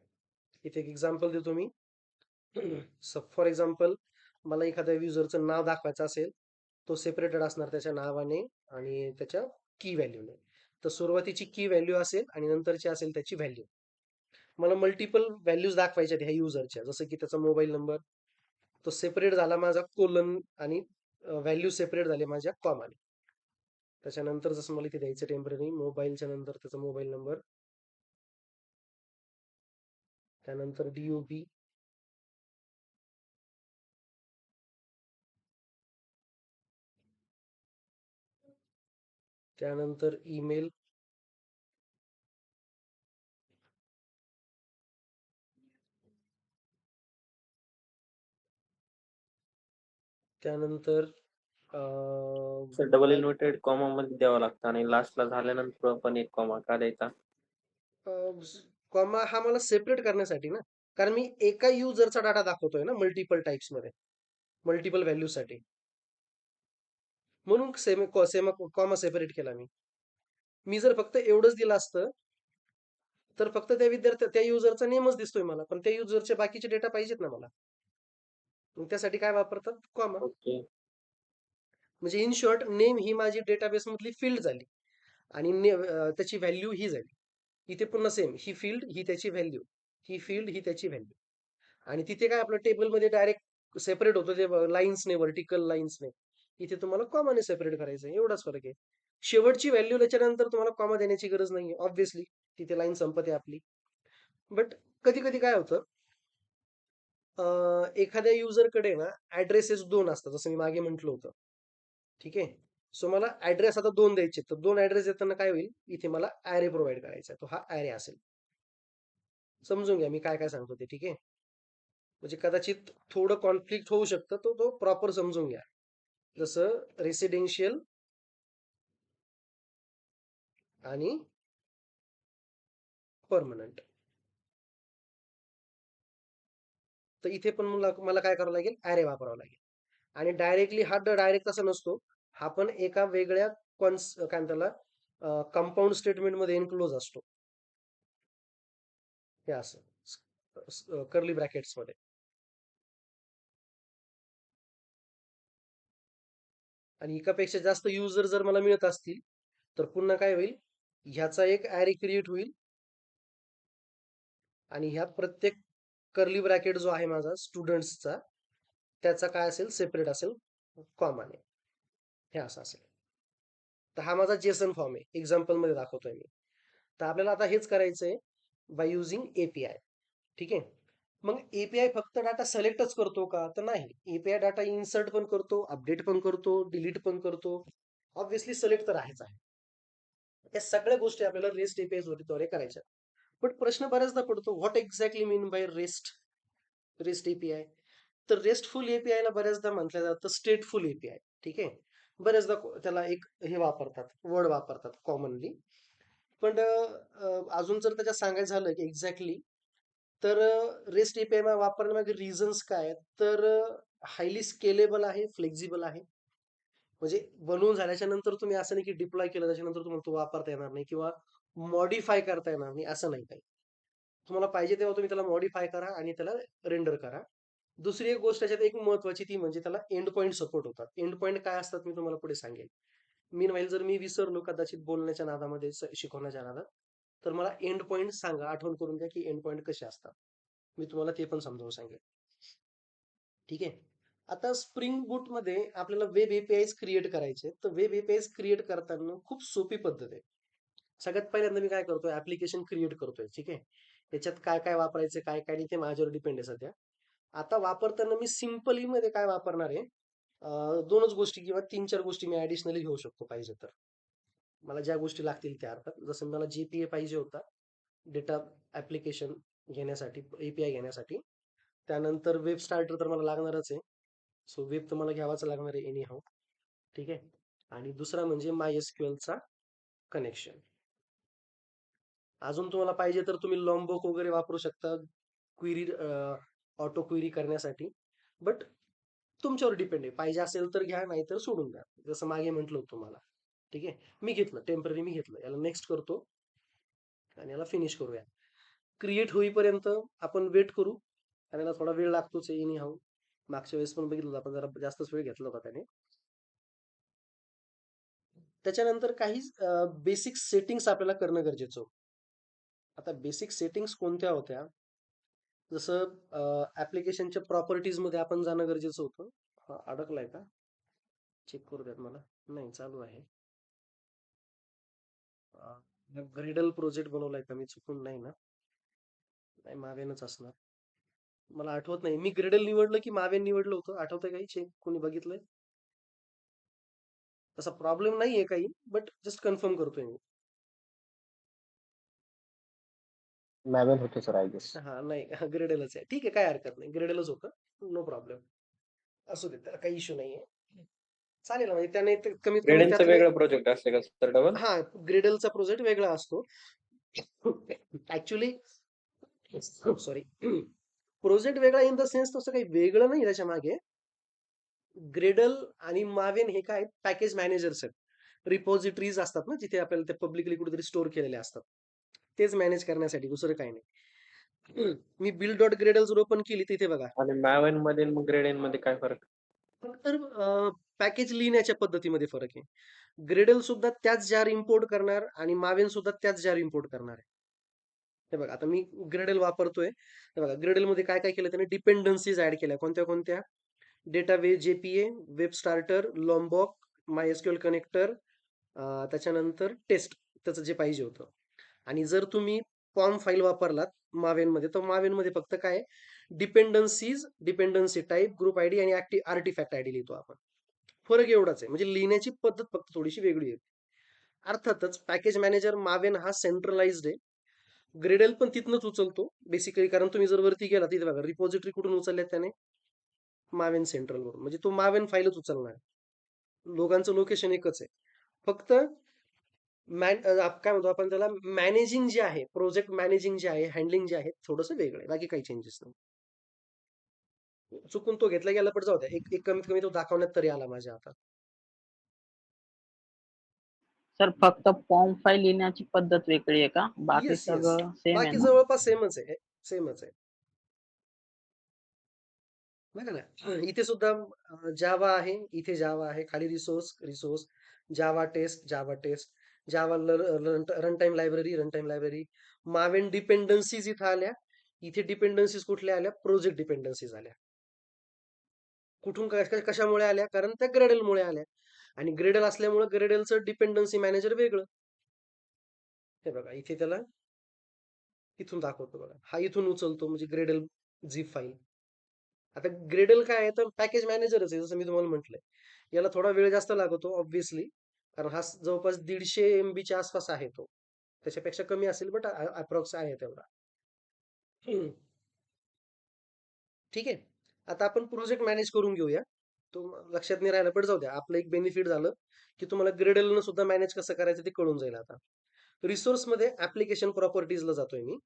इथे एक एक्झाम्पल देतो मी. फॉर एक्झाम्पल, मला एखाद्या युजरचं नाव दाखवायचं असेल, तो सेपरेटेड असणार त्याच्या नावाने आणि त्याच्या की व्हॅल्यूने. तर सुरुवातीची की व्हॅल्यू असेल आणि नंतरची असेल त्याची व्हॅल्यू. मला मल्टिपल व्हॅल्यूज दाखवायच्या ह्या युजरच्या, जसं की त्याचा मोबाईल नंबर, तो सेपरेट झाला माझा कोलन, आणि व्हॅल्यू सेपरेट झाले माझ्या कॉमाने. त्याच्यानंतर जसं मला इथे द्यायचं टेम्पररी, मोबाईलच्या नंतर त्याचा मोबाईल नंबर, त्यानंतर DOB, त्यानंतर ईमेल, त्यानंतर डबल इन्व्हर्टेड कॉमा मध्ये द्यावं लागतं आणि लास्टला झाल्यानंतर पण एक कॉमा का द्यायचा? कॉमा हा मला सेपरेट करण्यासाठी ना, कारण मी एका युजरचा डाटा दाखवतोय ना मल्टिपल टाइप्स मध्ये, मल्टिपल व्हॅल्यू साठी, म्हणून कॉमा सेपरेट केला मी. मी जर फक्त एवढंच दिलं असतं तर फक्त त्या युजरचा नेमच दिसतोय मला, पण त्या युजरचे बाकीचे डेटा पाहिजेत ना मला. मग त्यासाठी काय वापरतात? कॉमा. ओके. म्हणजे इन शॉर्ट, नेम ही माझी डेटाबेस मधली फील्ड झाली आणि त्याची व्हॅल्यू ही झाली. इथे पुन्हा सेम, ही फील्ड ही त्याची व्हॅल्यू, ही फील्ड ही त्याची व्हॅल्यू. आणि तिथे काय आपलं टेबलमध्ये डायरेक्ट सेपरेट होतं ते लाईन्सने, व्हर्टिकल लाईन्सने. इथे तुम्हाला कॉमाने सेपरेट करायचं आहे, एवढाच फरक आहे. शेवटची व्हॅल्यू त्याच्यानंतर तुम्हाला कॉमा देण्याची गरज नाहीये, ऑब्व्हियसली तिथे लाईन संपते आपली. बट कधी कधी काय होतं, एखाद्या युजरकडे ना ऍड्रेसेस 2 असतात, जसं मी मागे म्हटलं होतं. ठीक आहे. सो मला ऍड्रेस आता 2 द्यायचे, तर 2 ऍड्रेस देताना काय होईल, इथे मला ऍरे प्रोव्हाइड करायचा आहे, तो हा ऍरे असेल. समजून घ्या मी काय काय सांगतो ते. ठीक आहे. म्हणजे कदाचित थोडं कॉन्फ्लिक्ट होऊ शकतं, तो प्रॉपर समजून घ्या. जसं रेसिडेन्शियल आणि परमनंट. तर इथे पण मला काय करावं लागेल, ऍरे वापरावं लागेल. आणि डायरेक्टली हा डायरेक्ट तसा नसतो, हा पण एका वेगळ्या काय त्याला कंपाऊंड स्टेटमेंट मध्ये एन्क्लोज असतो, हे असं कर्ली ब्रॅकेट्स मध्ये. आणि एकापेक्षा जास्त युजर जर मला मिळत असतील तर पुन्हा काय होईल, ह्याचा एक ऍरे क्रिएट होईल आणि ह्या प्रत्येक कर्ली ब्रॅकेट जो आहे माझा स्टुडंट्सचा, त्याचा काय असेल, सेपरेट असेल कॉमाने. हे असं असेल. तर हा माझा जेसन फॉर्म आहे, एक्झाम्पल मध्ये दाखवतोय मी. तर आपल्याला आता हेच करायचंय बाय युझिंग एपीआय. ठीक आहे. मग एपीआय फक्त डाटा सिलेक्टच करतो का? तर नाही. एपीआय डाटा इन्सर्ट पण करतो, अपडेट पण करतो, डिलीट पण करतो. ऑब्व्हियसली सिलेक्ट तर आहेच आहे. या सगळ्या गोष्टी आपल्याला रेस्ट एपीआय द्वारे करायच्या. पण प्रश्न बऱ्याचदा पडतो, what exactly mean by rest API? तर रेस्टफुल एपीआय ला बऱ्याचदा म्हटलं जातं स्टेटफुल एपीआय. ठीक आहे. बऱ्याचदा त्याला एक हे वापरतात, वर्ड वापरतात कॉमनली. पण अजून जर त्याच्यात सांगायचं झालं की एक्झॅक्टली, तर रेस्ट एपीआय वापरण्यामागे रिझन्स काय आहेत? तर हायली स्केलेबल आहे, फ्लेक्झिबल आहे. म्हणजे बनवून झाल्याच्या नंतर तुम्ही असं नाही की डिप्लॉय केलं त्याच्यानंतर तुम्हाला तो वापरता येणार नाही किंवा मॉडिफाय करता येणार नाही, असं नाही काही. तुम्हाला पाहिजे तेव्हा तुम्ही त्याला मॉडिफाय करा आणि त्याला रेंडर करा. दुसरी एक गोष्ट त्याच्यात एक महत्वाची, ती म्हणजे त्याला एंड पॉईंट सपोर्ट होतात. एंड पॉईंट काय असतात मी तुम्हाला पुढे सांगेन. मीनवाईल जर मी विसरलो कदाचित बोलण्याच्या नादामध्ये, शिकवण्याच्या नादात, तर मला एंड पॉईंट सांगा, आठवण करून द्या की एंड पॉईंट कसे असतात. मी तुम्हाला ते पण समजावून सांगेन. ठीक आहे. आता स्प्रिंग बूट मध्ये आपल्याला वेब एपीआय क्रिएट करायचे. तर वेब एपीआय क्रिएट करताना खूप सोपी पद्धत आहे. सगळ्यात पहिल्यांदा मी काय करतोय, ऍप्लिकेशन क्रिएट करतोय. ठीक आहे. त्याच्यात काय काय वापरायचं, काय काय नाही, ते माझ्यावर डिपेंड आहे सध्या. आता वापरताना मी सिम्पली मध्ये काय वापरणार आहे, दोनच गोष्टी किंवा 3-4 गोष्टी मी ऍडिशनली घेऊ शकतो पाहिजे तर. मला ज्या गोष्टी लागतील त्या अर्थात. जसं मला जीपीए पाहिजे होता डेटा ऍप्लिकेशन घेण्यासाठी, एपीआय घेण्यासाठी. त्यानंतर वेब स्टार्टर तर मला लागणारच आहे. सो वेब तर मला घ्यावाच लागणार आहे एनी हाऊ. ठीक आहे. आणि दुसरा म्हणजे माय एसक्यूएलचा कनेक्शन. अजून तुम्हाला पाहिजे तर तुम्ही लॉम्बोक वगैरे वापरू शकता क्वेरी, ऑटो क्वेरी करण्यासाठी. बट तुमच्यावर डिपेंड आहे. पाहिजे असेल तर घ्या, नाही तर सोडून द्या. जसं मागे म्हटलं होतं तुम्हाला. ठीक आहे. मी घेतलं टेम्पररी, मी घेतलं. याला नेक्स्ट करतो आणि याला फिनिश करूया. क्रिएट होईपर्यंत आपण वेट करू आणि याला थोडा वेळ लागतोच आहे एनी हाऊ. मागच्या वेळेस पण बघितलं आपण, जरा जास्तच वेळ घेतला होता त्याने. त्याच्यानंतर काही बेसिक सेटिंग्स आपल्याला करणं गरजेचं होतं. आता बेसिक सेटिंग्स कोणत्या होत्या? जसं ऍप्लिकेशनच्या प्रॉपर्टीज मध्ये आपण जाणं गरजेचं होतं. अडकलाय का? चेक करू द्यात मला. नाही, चालू आहे. ग्रेडल प्रोजेक्ट बनवलाय का मी? चुकून नाही ना? नाही, मावेनच असणार. मला आठवत नाही मी ग्रेडल निवडलं की मावेन निवडलं होतं. आठवतंय काही? चेक कोणी बघितलंय? तसा प्रॉब्लेम नाहीये काही, बट जस्ट कन्फर्म करतोय मी. मॅवेन होते सर आय गेस. हा, नाही, ग्रेडलच आहे. ठीक आहे, काय हरकत नाही. ग्रेडलच होतं. No problem. असू दे, त्याला काही इश्यू नाहीये. चालेल ना, म्हणजे त्याने कमीत कमी ग्रेडेनचं त्यातले. वेगळं प्रोजेक्ट असते का सर डबल? हा, ग्रेडलचा प्रोजेक्ट वेगळा असतो. ऍक्च्युली, सॉरी, प्रोजेक्ट वेगळा इन द सेन्स तसं काही वेगळं नाही त्याच्या मागे. ग्रेडल आणि मावेन हे काय पॅकेज मॅनेजर्स आहेत. रिपॉझिटरीज असतात ना, जिथे आपल्याला ते पब्लिकली कुठेतरी स्टोअर केलेले असतात. तेच मॅनेज करण्यासाठी, दुसरं काही नाही. मी बिल्ड डॉट ग्रेडल जर ओपन केली तिथे बघा, आणि मॅवेन मध्ये मग ग्रेडेन मध्ये काय फरक? तर पॅकेज लिहिण्याच्या पद्धतीमध्ये फरक आहे. ग्रेडल सुद्धा त्याच जार इम्पोर्ट करणार आणि मावेन सुद्धा त्याच जार इम्पोर्ट करणार आहे. हे बघा, आता मी ग्रेडल वापरतोय. हे बघा, ग्रेडल मध्ये काय काय केलं त्याने, डिपेंडन्सीज ऍड केल्या. कोणत्या कोणत्या? Database JPA, web starter, Lombok, MySQL connector, त्याच्यानंतर टेस्ट, त्याचं जे पाहिजे होतं. आणि जर तुम्ही फॉर्म फाईल वापरलात मावेनमध्ये, तर मावेनमध्ये फक्त काय, डिपेंडन्सीज, डिपेंडन्सी टाईप, ग्रुप आयडी आणि आर्टिफॅक्ट आयडी लिहितो आपण. फरक एवढाच आहे, म्हणजे लिहिण्याची पद्धत फक्त थोडीशी वेगळी आहे. अर्थातच पॅकेज मॅनेजर मावेन हा सेंट्रलाइज्ड आहे. ग्रेडल पण तिथनंच उचलतो बेसिकली, कारण तुम्ही जर वरती गेला तिथे बघा रिपॉझिटरी कुठून उचलल्यात त्याने, मावेन सेंट्रल वरून. म्हणजे तो मावेन फाईलच उचलणार. दोघांचं लोकेशन एकच आहे. फक्त काय म्हणतो आपण त्याला, मॅनेजिंग जे आहे, प्रोजेक्ट मॅनेजिंग जे आहे, हँडलिंग जे आहे, थोडंसं वेगळं आहे. बाकी काही चेंजेस नाही. चुकून तो घेतला गेला, पण जाऊ द्या. एक कमीत कमी तो दाखवण्यात तरी आला माझ्या आता. सर फक्त फॉर्म फाईल लिहिण्याची पद्धत वेगळी आहे का? बाकी येस, येस. सगळं सेम आहे बाकी ना? जवळपास सेमच आहे. सेमच आहे. बघा ना, इथे सुद्धा जावा आहे, इथे जावा आहे, खाली रिसोर्स, जावा टेस्ट, जावा रन टाइम लायब्ररी, मावेन डिपेंडन्सीज इथं आल्या. इथे डिपेंडन्सीज कुठल्या आल्या? प्रोजेक्ट डिपेंडन्सीज आल्या. कुठून कशामुळे आल्या? कारण त्या ग्रेडलमुळे आल्या. आणि ग्रेडल असल्यामुळे ग्रेडलचं डिपेंडन्सी मॅनेजर वेगळं. हे बघा, इथे त्याला इथून दाखवतो बघा, हा इथून उचलतो म्हणजे ग्रेडल झिप फाईल. आता ग्रेडल काय आहे, तर पॅकेज मॅनेजरच आहे, जसं मी तुम्हाला म्हटलंय. याला थोडा वेळ जास्त लागतो ऑब्व्हियसली, कारण हा जवळपास 150 MB च्या आसपास आहे तो. त्याच्यापेक्षा कमी असेल बट अप्रॉक्स आहे तेवढा. ठीक आहे. आता आपण प्रोजेक्ट मॅनेज करून घेऊया. तो लक्षात नाही राहिला पण जाऊ द्या. आपलं एक बेनिफिट झालं की तुम्हाला ग्रेडलनं सुद्धा मॅनेज कसं करायचं ते कळून जाईल आता. रिसोर्समध्ये ॲप्लिकेशन प्रॉपर्टीजला जातोय मी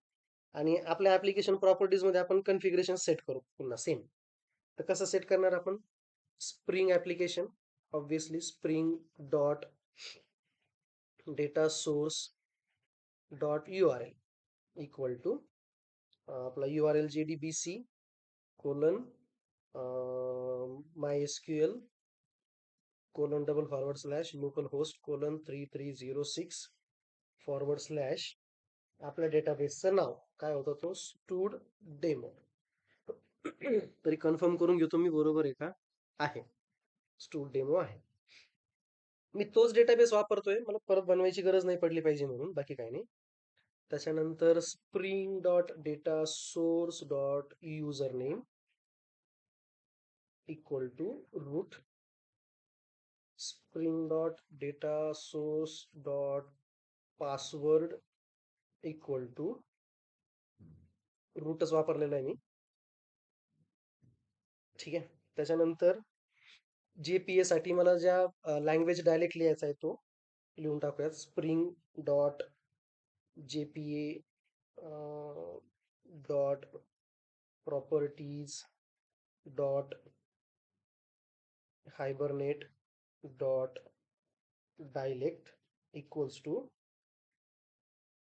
आणि आपल्या ॲप्लिकेशन प्रॉपर्टीजमध्ये आपण कन्फिगरेशन सेट करू पुन्हा सेम. तर कसं सेट करणार आपण? Spring application obviously spring dot data source dot URL equal to आपला URL JDBC colon MySQL colon // localhost colon 3306 forward slash आपल्या डेटाबेसचं नाव काय होतं तो स्टूड डेमो. तरी कन्फर्म करून घेतो मी बरोबर आहे का? आहे. स्टूड डेमो आहे. मी तोच डेटाबेस वापरतोय. मला परत बनवायची गरज नाही पडली पाहिजे म्हणून बाकी काही नाही. त्याच्यानंतर Spring dot data source dot user name equal to root Spring dot data source dot password equal to रूटच वापरलेला आहे मी. ठीक आहे. त्याच्यानंतर JPA साठी मला ज्या लँग्वेज डायलेक्ट लिहायचा आहे तो लिहून टाकूयात. Spring dot JPA dot properties dot Hibernate dot dialect equals to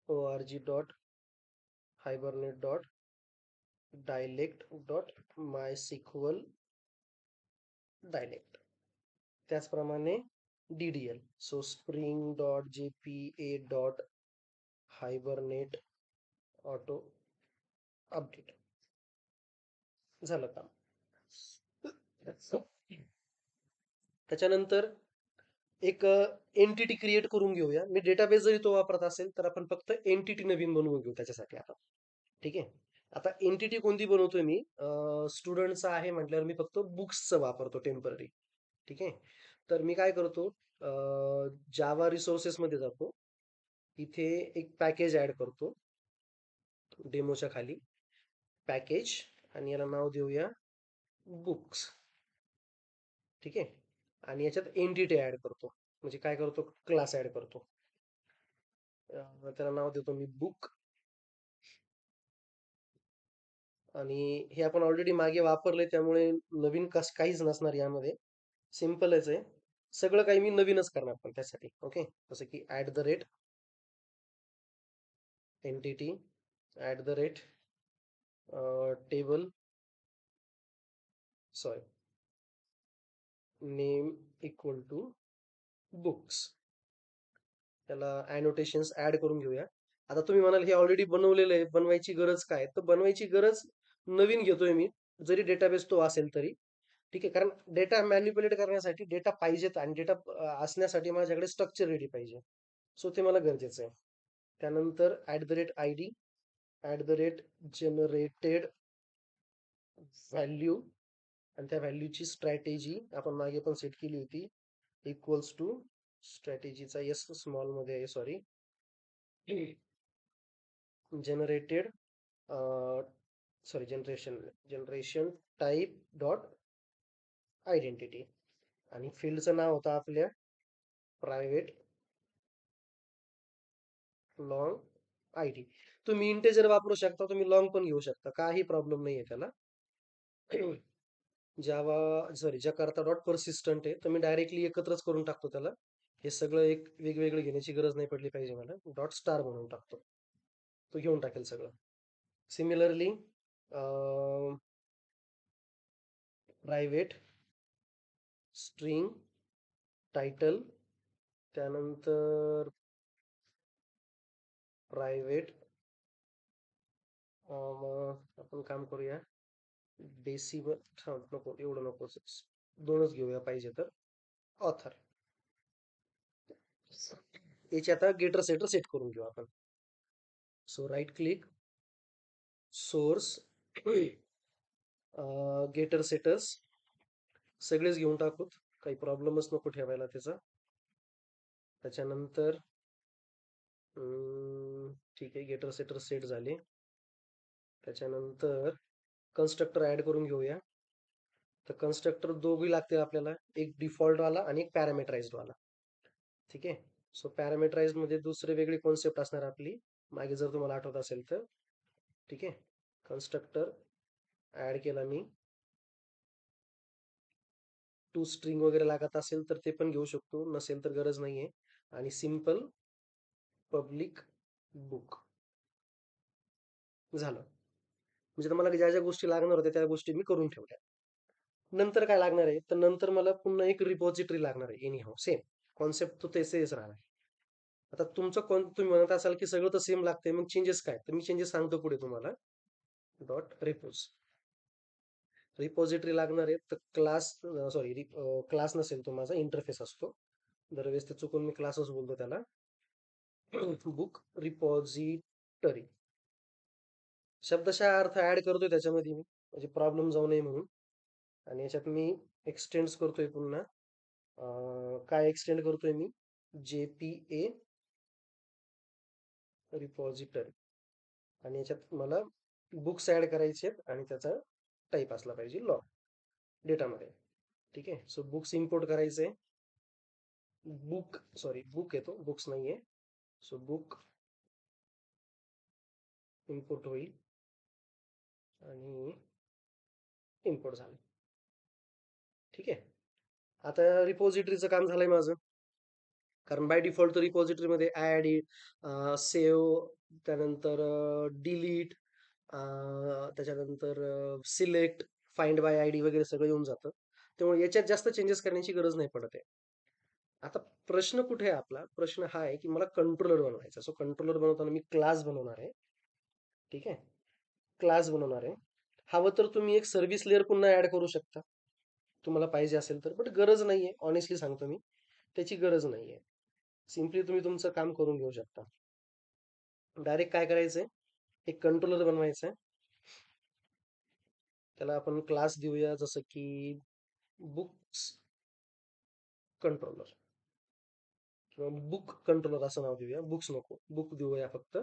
org dot Hibernate dot dialect dot MySQL dialect. त्याचप्रमाणे DDL so Spring dot JPA dot Hibernate auto update. झालं काम. त्याच्यानंतर एक एंटिटी क्रिएट करून घेऊया. मी डेटाबेस जरी तो वापरत असेल तर आपण फक्त एंटिटी नवीन बनवून घेऊ त्याच्यासाठी आता. ठीक आहे. आता एंटिटी कोणती बनवतोय मी? स्टुडंटचा आहे म्हटल्यावर मी फक्त बुक्सचं वापरतो टेम्पररी. ठीक आहे. तर मी काय करतो जावा रिसोर्सेसमध्ये जातो. इथे एक पॅकेज ऍड करतो डेमोच्या खाली पॅकेज आणि याला नाव देऊया बुक्स. ठीक आहे. आणि याच्यात एंटिटी ऍड करतो म्हणजे काय करतो क्लास ऍड करतो. त्याला नाव देतो मी बुक आणि हे आपण ऑलरेडी मागे वापरले त्यामुळे नवीन काहीच नसणार यामध्ये. सिम्पलच आहे. सगळं काही मी नवीनच करणार पण त्यासाठी. ओके. जसं की @ entity @ table sorry name equal to books. त्याला अॅनोटेशन्स ऍड करून घेऊया. आता तुम्ही म्हणाल हे ऑलरेडी बनवलेलं आहे बनवायची गरज काय? तर बनवायची गरज नवीन घेतोय मी जरी डेटाबेस तो असेल तरी. ठीक आहे. कारण डेटा मॅनिप्युलेट करण्यासाठी डेटा पाहिजेत आणि डेटा असण्यासाठी माझ्याकडे स्ट्रक्चर रेडी पाहिजे. सो ते मला गरजेचं आहे. त्यानंतर @ID @जनरेटेड व्हॅल्यू आणि त्या व्हॅल्यूची स्ट्रॅटेजी आपण मागे पण सेट केली होती इक्वल्स टू स्ट्रॅटेजीचा एस स्मॉल मध्ये आहे sorry generated sorry generation type dot identity आणि फील्डचं नाव होतं आपल्या प्रायव्हेट लॉंग ID. तुम्ही इंटेजर वापरू शकता तुम्ही लॉंग पण घेऊ शकता काही प्रॉब्लेम नाही आहे त्याला. जकार्ता डॉट परसिस्टंट आहे तर मी डायरेक्टली एकत्रच करून टाकतो त्याला. हे सगळं एक वेगवेगळं घेण्याची गरज नाही पडली पाहिजे मला. डॉट स्टार म्हणून टाकतो तो घेऊन टाकेल सगळं. सिमिलरली प्रायव्हेट स्ट्रिंग टायटल त्यानंतर प्रायव्हेट आपण काम करूया डेसिमल नको एवढं नको 2च घेऊया पाहिजे तर ऑथर. याची आता गेटर सेटर सेट करून घेऊ आपण. So right click source getter setters सगळेच घेऊन टाकूत काही प्रॉब्लेमच नको ठेवायला त्याचा. त्याच्यानंतर ठीक आहे, गेटर सेटर सेट झाले. त्याच्यानंतर कन्स्ट्रक्टर ऍड करून घेऊया. तर कन्स्ट्रक्टर दोघी लागतील आपल्याला, एक डिफॉल्ट वाला आणि एक पॅरामीटराइज्ड वाला. ठीक आहे. सो पॅरामीटराइज्ड मध्ये दुसरी वेगळी कॉन्सेप्ट असणार आपली, मागे जर तुम्हाला आठवत असेल तर. ठीक आहे. कन्स्ट्रक्टर ऍड केला मी. टू स्ट्रिंग वगैरे लागत असेल तर ते पण घेऊ शकतो, नसेल तर गरज नाहीये. आणि सिंपल पब्लिक बुक झालं. म्हणजे मला ज्या ज्या गोष्टी लागणार होत्या त्या गोष्टी मी करून ठेवल्या. नंतर काय लागणार आहे, तर नंतर मला पुन्हा एक रिपॉझिटरी लागणार आहे. एनी हाऊ सेम कॉन्सेप्ट तो तसेच राहणार. आता तुमचं तुम्ही म्हणत असाल की सगळं तर सेम लागतंय, मग चेंजेस काय? तर मी चेंजेस सांगतो पुढे तुम्हाला. डॉट रिपोज रिपॉझिटरी लागणार आहे. तर क्लास क्लास नसेल तो, माझा इंटरफेस असतो. दरवेळेस ते चुकून मी क्लासच बोलतो त्याला. बुक रिपॉझिटरी शब्दशः अर्थ ऍड करतोय त्याच्यामध्ये मी, म्हणजे प्रॉब्लेम जाऊ नये म्हणून. आणि याच्यात मी एक्सटेंड करतोय पुन्हा. काय एक्सटेंड करतोय मी? JPA repository. आणि याच्यात मला बुक्स ऍड करायचे आहेत आणि त्याचा टाईप असला पाहिजे लॉग डेटामध्ये. ठीक आहे. सो बुक्स इम्पोर्ट करायचे. बुक येतो, बुक्स नाहीये. सो बुक इम्पोर्ट होईल आणि इम्पोर्ट झालं. ठीक आहे. आता रिपॉझिटरीचं काम झालंय माझं, कारण बाय डिफॉल्ट तर रिपॉझिटरीमध्ये ऍड, सेव्ह, त्यानंतर डिलीट, त्याच्यानंतर सिलेक्ट, फाइंड बाय आयडी वगैरे सगळं येऊन जातं. त्यामुळे याच्यात जास्त चेंजेस करण्याची गरज नाही पडत आहे. आता प्रश्न कुठे आहे आपला? प्रश्न हा आहे की मला कंट्रोलर बनवायचा. सो कंट्रोलर बनवताना मी क्लास बनवणार आहे. ठीक आहे. क्लास बनवणार आहे. हवं तर तुम्ही एक सर्व्हिस लेअर पुन्हा ऍड करू शकता, तुम्हाला पाहिजे असेल तर, बट गरज नाहीये. ऑनेस्टली सांगतो मी, त्याची गरज नाहीये. सिम्पली तुम्ही तुमचं काम करून घेऊ शकता. डायरेक्ट काय करायचंय, एक कंट्रोलर बनवायचं आहे. त्याला आपण क्लास देऊया, जसं की बुक्स कंट्रोलर किंवा बुक कंट्रोलर असं नाव देऊया. बुक्स नको, बुक देऊया फक्त.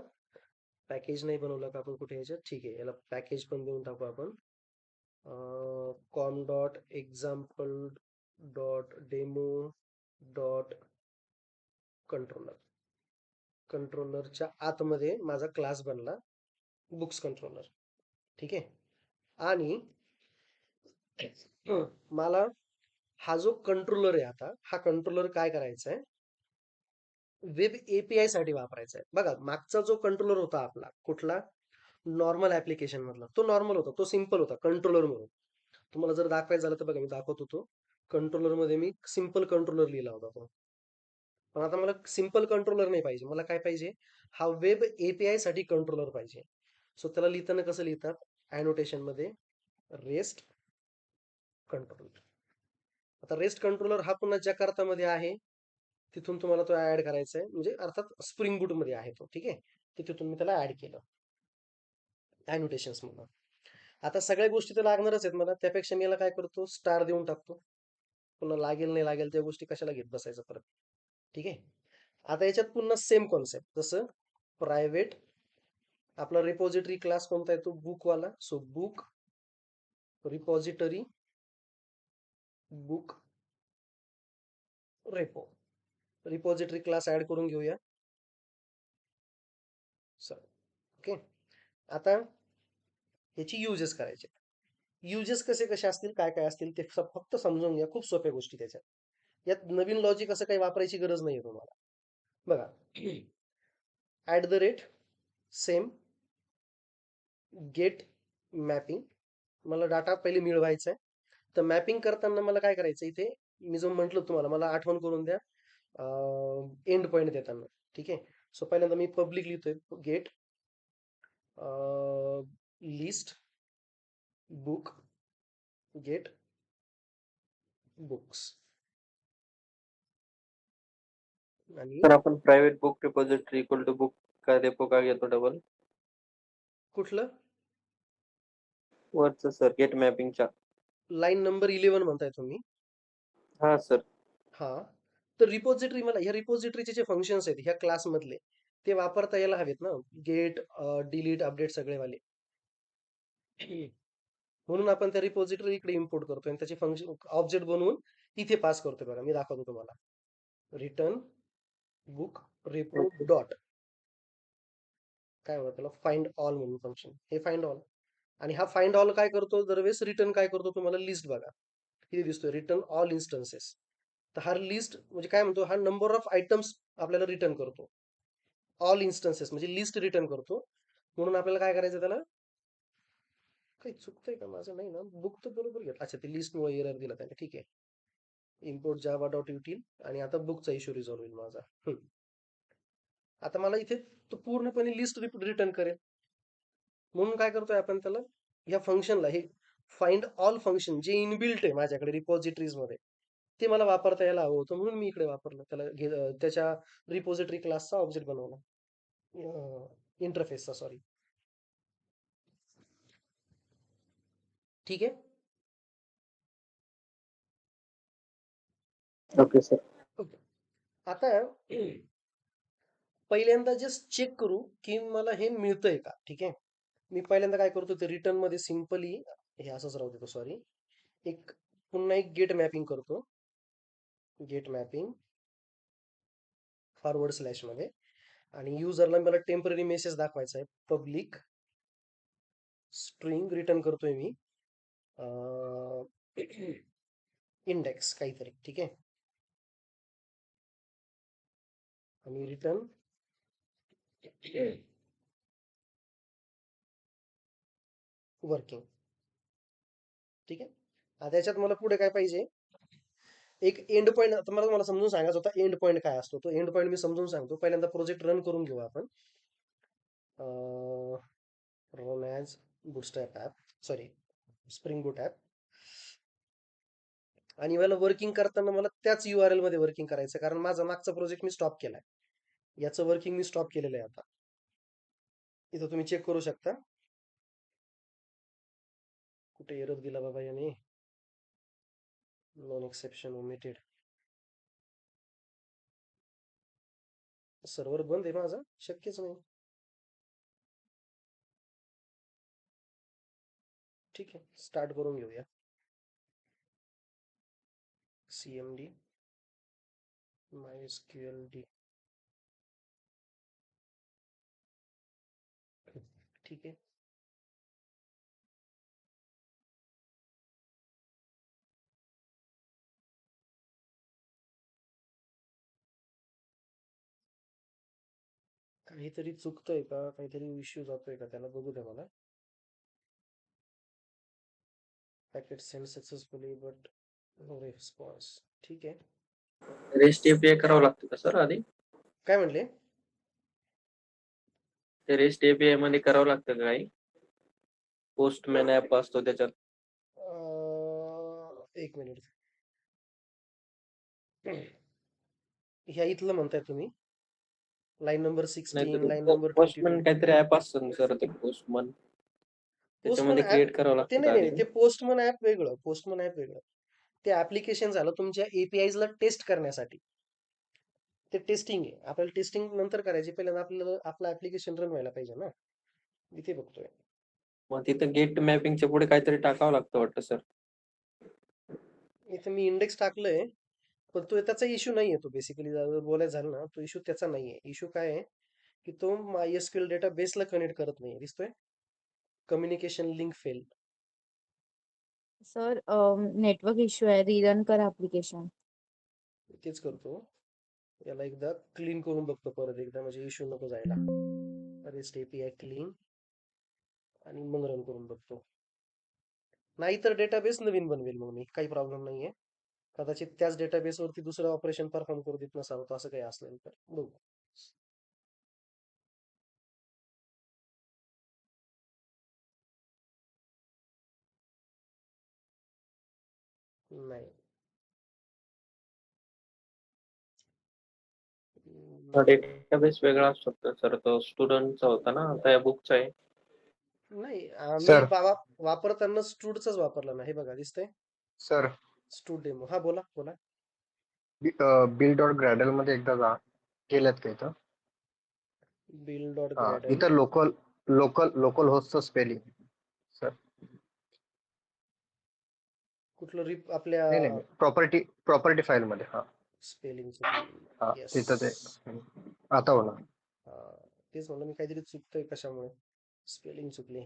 पॅकेज नाही बनवलं का आपण कुठे याच्यात? ठीक आहे, याला पॅकेज पण देऊन टाकू आपण. com dot example dot demo dot controller. कंट्रोलरच्या आतमध्ये माझा क्लास बनला बुक्स कंट्रोलर. ठीक आहे. आणि मला हा जो कंट्रोलर आहे, आता हा कंट्रोलर काय करायचा आहे, वेब API साठी वापरायचा आहे. बघा, मागचा जो कंट्रोलर होता आपला, कुठला? नॉर्मल ऍप्लिकेशन मधला, तो नॉर्मल होता, तो सिंपल होता कंट्रोलर म्हणून. तुम्हाला जर दाखवायचं झालं तर बघा, मी दाखवतो. तो कंट्रोलर मध्ये मी सिंपल कंट्रोलर लिहिला होता तो. पण आता मला सिंपल कंट्रोलर नाही पाहिजे, मला काय पाहिजे? हा वेब API साठी कंट्रोलर पाहिजे. सो त्याला लिहिताना कसं लिहितात? अॅनोटेशन मध्ये रेस्ट कंट्रोलर. आता रेस्ट कंट्रोलर हा पुन्हा जकार्ता मध्ये आहे, तिथून तुम्हाला तो ऍड करायचा आहे, म्हणजे अर्थात स्प्रिंग बूट मध्ये आहे तो. ठीक आहे. तिथून मी त्याला ऍड केलं अॅनोटेशन्स म्हणून. आता सगळ्या गोष्टी तर लागणारच आहेत मला, त्यापेक्षा मी याला काय करतो, स्टार देऊन टाकतो. पुन्हा लागेल नाही लागेल त्या गोष्टी कशाला घेत बसायचं परत. ठीक आहे. आता याच्यात पुन्हा सेम कॉन्सेप्ट, जसं प्रायव्हेट आपला रिपॉझिटरी क्लास कोणता आहे? तो बुकवाला. So book repository book repo. Repository class add करून घेऊया. ओके. आता याची युजेस करायचे. युजेस कसे कसे असतील, काय काय असतील ते फक्त समजून घ्या. खूप सोप्या गोष्टी त्याच्यात. यात नवीन लॉजिक असं काही वापरायची गरज नाहीये तुम्हाला. बघा, @ सेम गेट मॅपिंग. मला डाटा पहिले मिळवायचा आहे, तर मॅपिंग करताना मला काय करायचं, इथे मी जो म्हंटल तुम्हाला, मला आठवण करून द्या एंड पॉइंट देताना. ठीक आहे. सो पहिल्यांदा मी पब्लिक लिहितोय, get list book get books. आणि तर आपण private book repository equal to book का रेपो का घेतो डबल? कुठलं? वरचं सर, गेट मॅपिंगच्या लाईन नंबर 11 म्हणताय तुम्ही? हा सर. हा. तर रिपॉझिटरी मला ह्या रिपॉझिटरीचे जे फंक्शन्स आहेत ह्या क्लासमधले ते वापरता यायला हवेत ना. गेट, डिलीट, अपडेट सगळे वाले. म्हणून आपण त्या रिपॉझिटरी इकडे इम्पोर्ट करतोय आणि त्याचे फंक्शन ऑब्जेक्ट बनवून इथे पास करतोय. बघा मी दाखवतो तुम्हाला. रिटर्न बुक रेपो डॉट काय म्हणतात त्याला फाइंड ऑल म्हणून फंक्शन. हे फाइंड ऑल आणि हा फाइंड ऑल काय करतो दरवेळेस रिटर्न काय करतो तुम्हाला लिस्ट बघा किती दिसतोय रिटर्न ऑल इन्स्टन्सेस. तर हा लिस्ट म्हणजे काय म्हणतो हा नंबर ऑफ आयटम्स आपल्याला रिटर्न करतो. ऑल इन्स्टन्सेस म्हणजे लिस्ट रिटर्न करतो. म्हणून आपल्याला काय करायचं त्याला काही चुकतंय का माझं नाही ना बुक तर बरोबर घेतलं. अच्छा ते लिस्टमुळे एरर दिला त्याने ठीक आहे. इम्पोर्ट जावा डॉट युटील आणि आता बुकचा इश्यू रिझॉल्व्ह होईल माझा. आता मला इथे तो पूर्णपणे लिस्ट रिटर्न करेल. म्हणून काय करतोय आपण त्याला या फंक्शनला हे फाइंड ऑल फंक्शन जे इनबिल्ट आहे माझ्याकडे रिपॉझिटरीज मध्ये ते मला वापरता यायला हवं होतं म्हणून मी इकडे वापरलं त्याला त्याच्या रिपॉझिटरी क्लासचा ऑब्जेक्ट बनवला इंटरफेसचा सॉरी. ठीक आहे. Okay sir. ओके. आता पहिल्यांदा जस्ट चेक करू की मला हे मिळतंय का. ठीक आहे. मी पहिल्यांदा काय करतो ते रिटर्न मध्ये सिंपली हे असंच राहू देतो सॉरी एक पुन्हा एक गेट मॅपिंग करतो. गेट मॅपिंग फॉरवर्ड स्लॅश मध्ये आणि युजरला मला टेम्पररी मेसेज दाखवायचा आहे. पब्लिक स्ट्रिंग रिटर्न करतोय मी इंडेक्स काहीतरी. ठीक आहे. आणि रिटर्न वर्किंग. ठीक आहे. आता त्याच्यात मला पुढे काय पाहिजे एक एंड पॉईंट. आता मला समजून सांगायचा होता एंड पॉईंट काय असतो. तो एंड पॉईंट मी समजून सांगतो. पहिल्यांदा प्रोजेक्ट रन करून घेऊ आपण. Run as bootstrap app sorry Spring Boot app आणि मला वर्किंग करताना मला त्याच URL मध्ये वर्किंग करायचं कारण माझा मागचा प्रोजेक्ट मी स्टॉप केलाय. याचं वर्किंग मी स्टॉप केलेलं आहे आता. इथं तुम्ही चेक करू शकता. कुठे एरर दिला बाबा याने. Non exception omitted. सर्व्हर बंद आहे माझा शक्यच नाही. ठीक आहे स्टार्ट करून घेऊया. cmd mysqld. ठीक आहे. काहीतरी चुकतंय का काहीतरी इश्यू जातोय का त्याला बघू द्या मला. Packet send successfully but no response. ठीक आहे. रेस्ट एपीआय करावं लागतं का सर आधी? काय म्हणले. ते रेस्ट एपीआय मध्ये करावं लागतं का काही? पोस्टमॅन ऍप असतो त्याच्यात. एक मिनिट. ह्या इथलं म्हणताय तुम्ही line number 16 line number 22. Postman काहीतरी ऍप असतं सर ते पोस्टमन पोस्टमन त्याच्यामध्ये क्रिएट ऍप करावं ते लागतं का नाही आधी? ते पोस्टमन ऍप वेगळं. पोस्टमन ऍप वेगळं. ते ऍप्लिकेशन झालं तुमच्या APIs ला टेस्ट करण्यासाठी. ते टेस्टिंग आहे. आपल्याला टेस्टिंग नंतर करायची. पहिल्यांदा आपल्याला आपलं ऍप्लिकेशन रन व्हायला पाहिजे ना. इथे बघतोय. मग तिथं गेट मॅपिंगच्या पुढे काहीतरी टाकावं लागतं वाटतं सर. इथे मी इंडेक्स टाकलंय पण तो त्याचा इश्यू नाहीये. तो बेसिकली बोलायचं झालं ना तो इश्यू त्याचा नाहीये. इश्यू काय आहे की तो MySQL डेटाबेसला कनेक्ट करत नाही. दिसतोय communication link fail. Sir network issue आहे. रिरन करा ऍप्लिकेशन. तेच करतो. याला एकदा क्लीन करून बघतो परत एकदा म्हणजे इश्यू नको जायला. रेस्ट API क्लीन आणि मग रन करून बघतो. नाहीतर डेटाबेस नवीन बनवेल मग मी. काही प्रॉब्लेम नाहीये. कदाचित त्याच डेटाबेस वरती दुसरं ऑपरेशन परफॉर्म करू देत नसावं तर असं काही असलं तर बघू. नाही. डेटाबेस वेगळा असू शकतो सर. तो स्टुडंटचा होता ना आता या बुकचा आहे. नाही आम्ही सर. वापरताना स्टूडचाच वापरला ना. हे बघा दिसतंय सर स्टूड डेमो. हा बोला बोला. बिल डॉट ग्रॅडल मध्ये एकदा जा केल्यात का इथं? बिल डॉट हा, ग्रॅडल इथं लोकल होस्टचं स्पेलिंग सर. कुठलं आपल्या नाही नाही प्रॉपर्टी फाईल मध्ये. हा स्पेलिंग चुकली. हा येस. तिथं ते आता होणार. तेच म्हणलं मी काहीतरी चुकतोय कशामुळे. स्पेलिंग चुकली.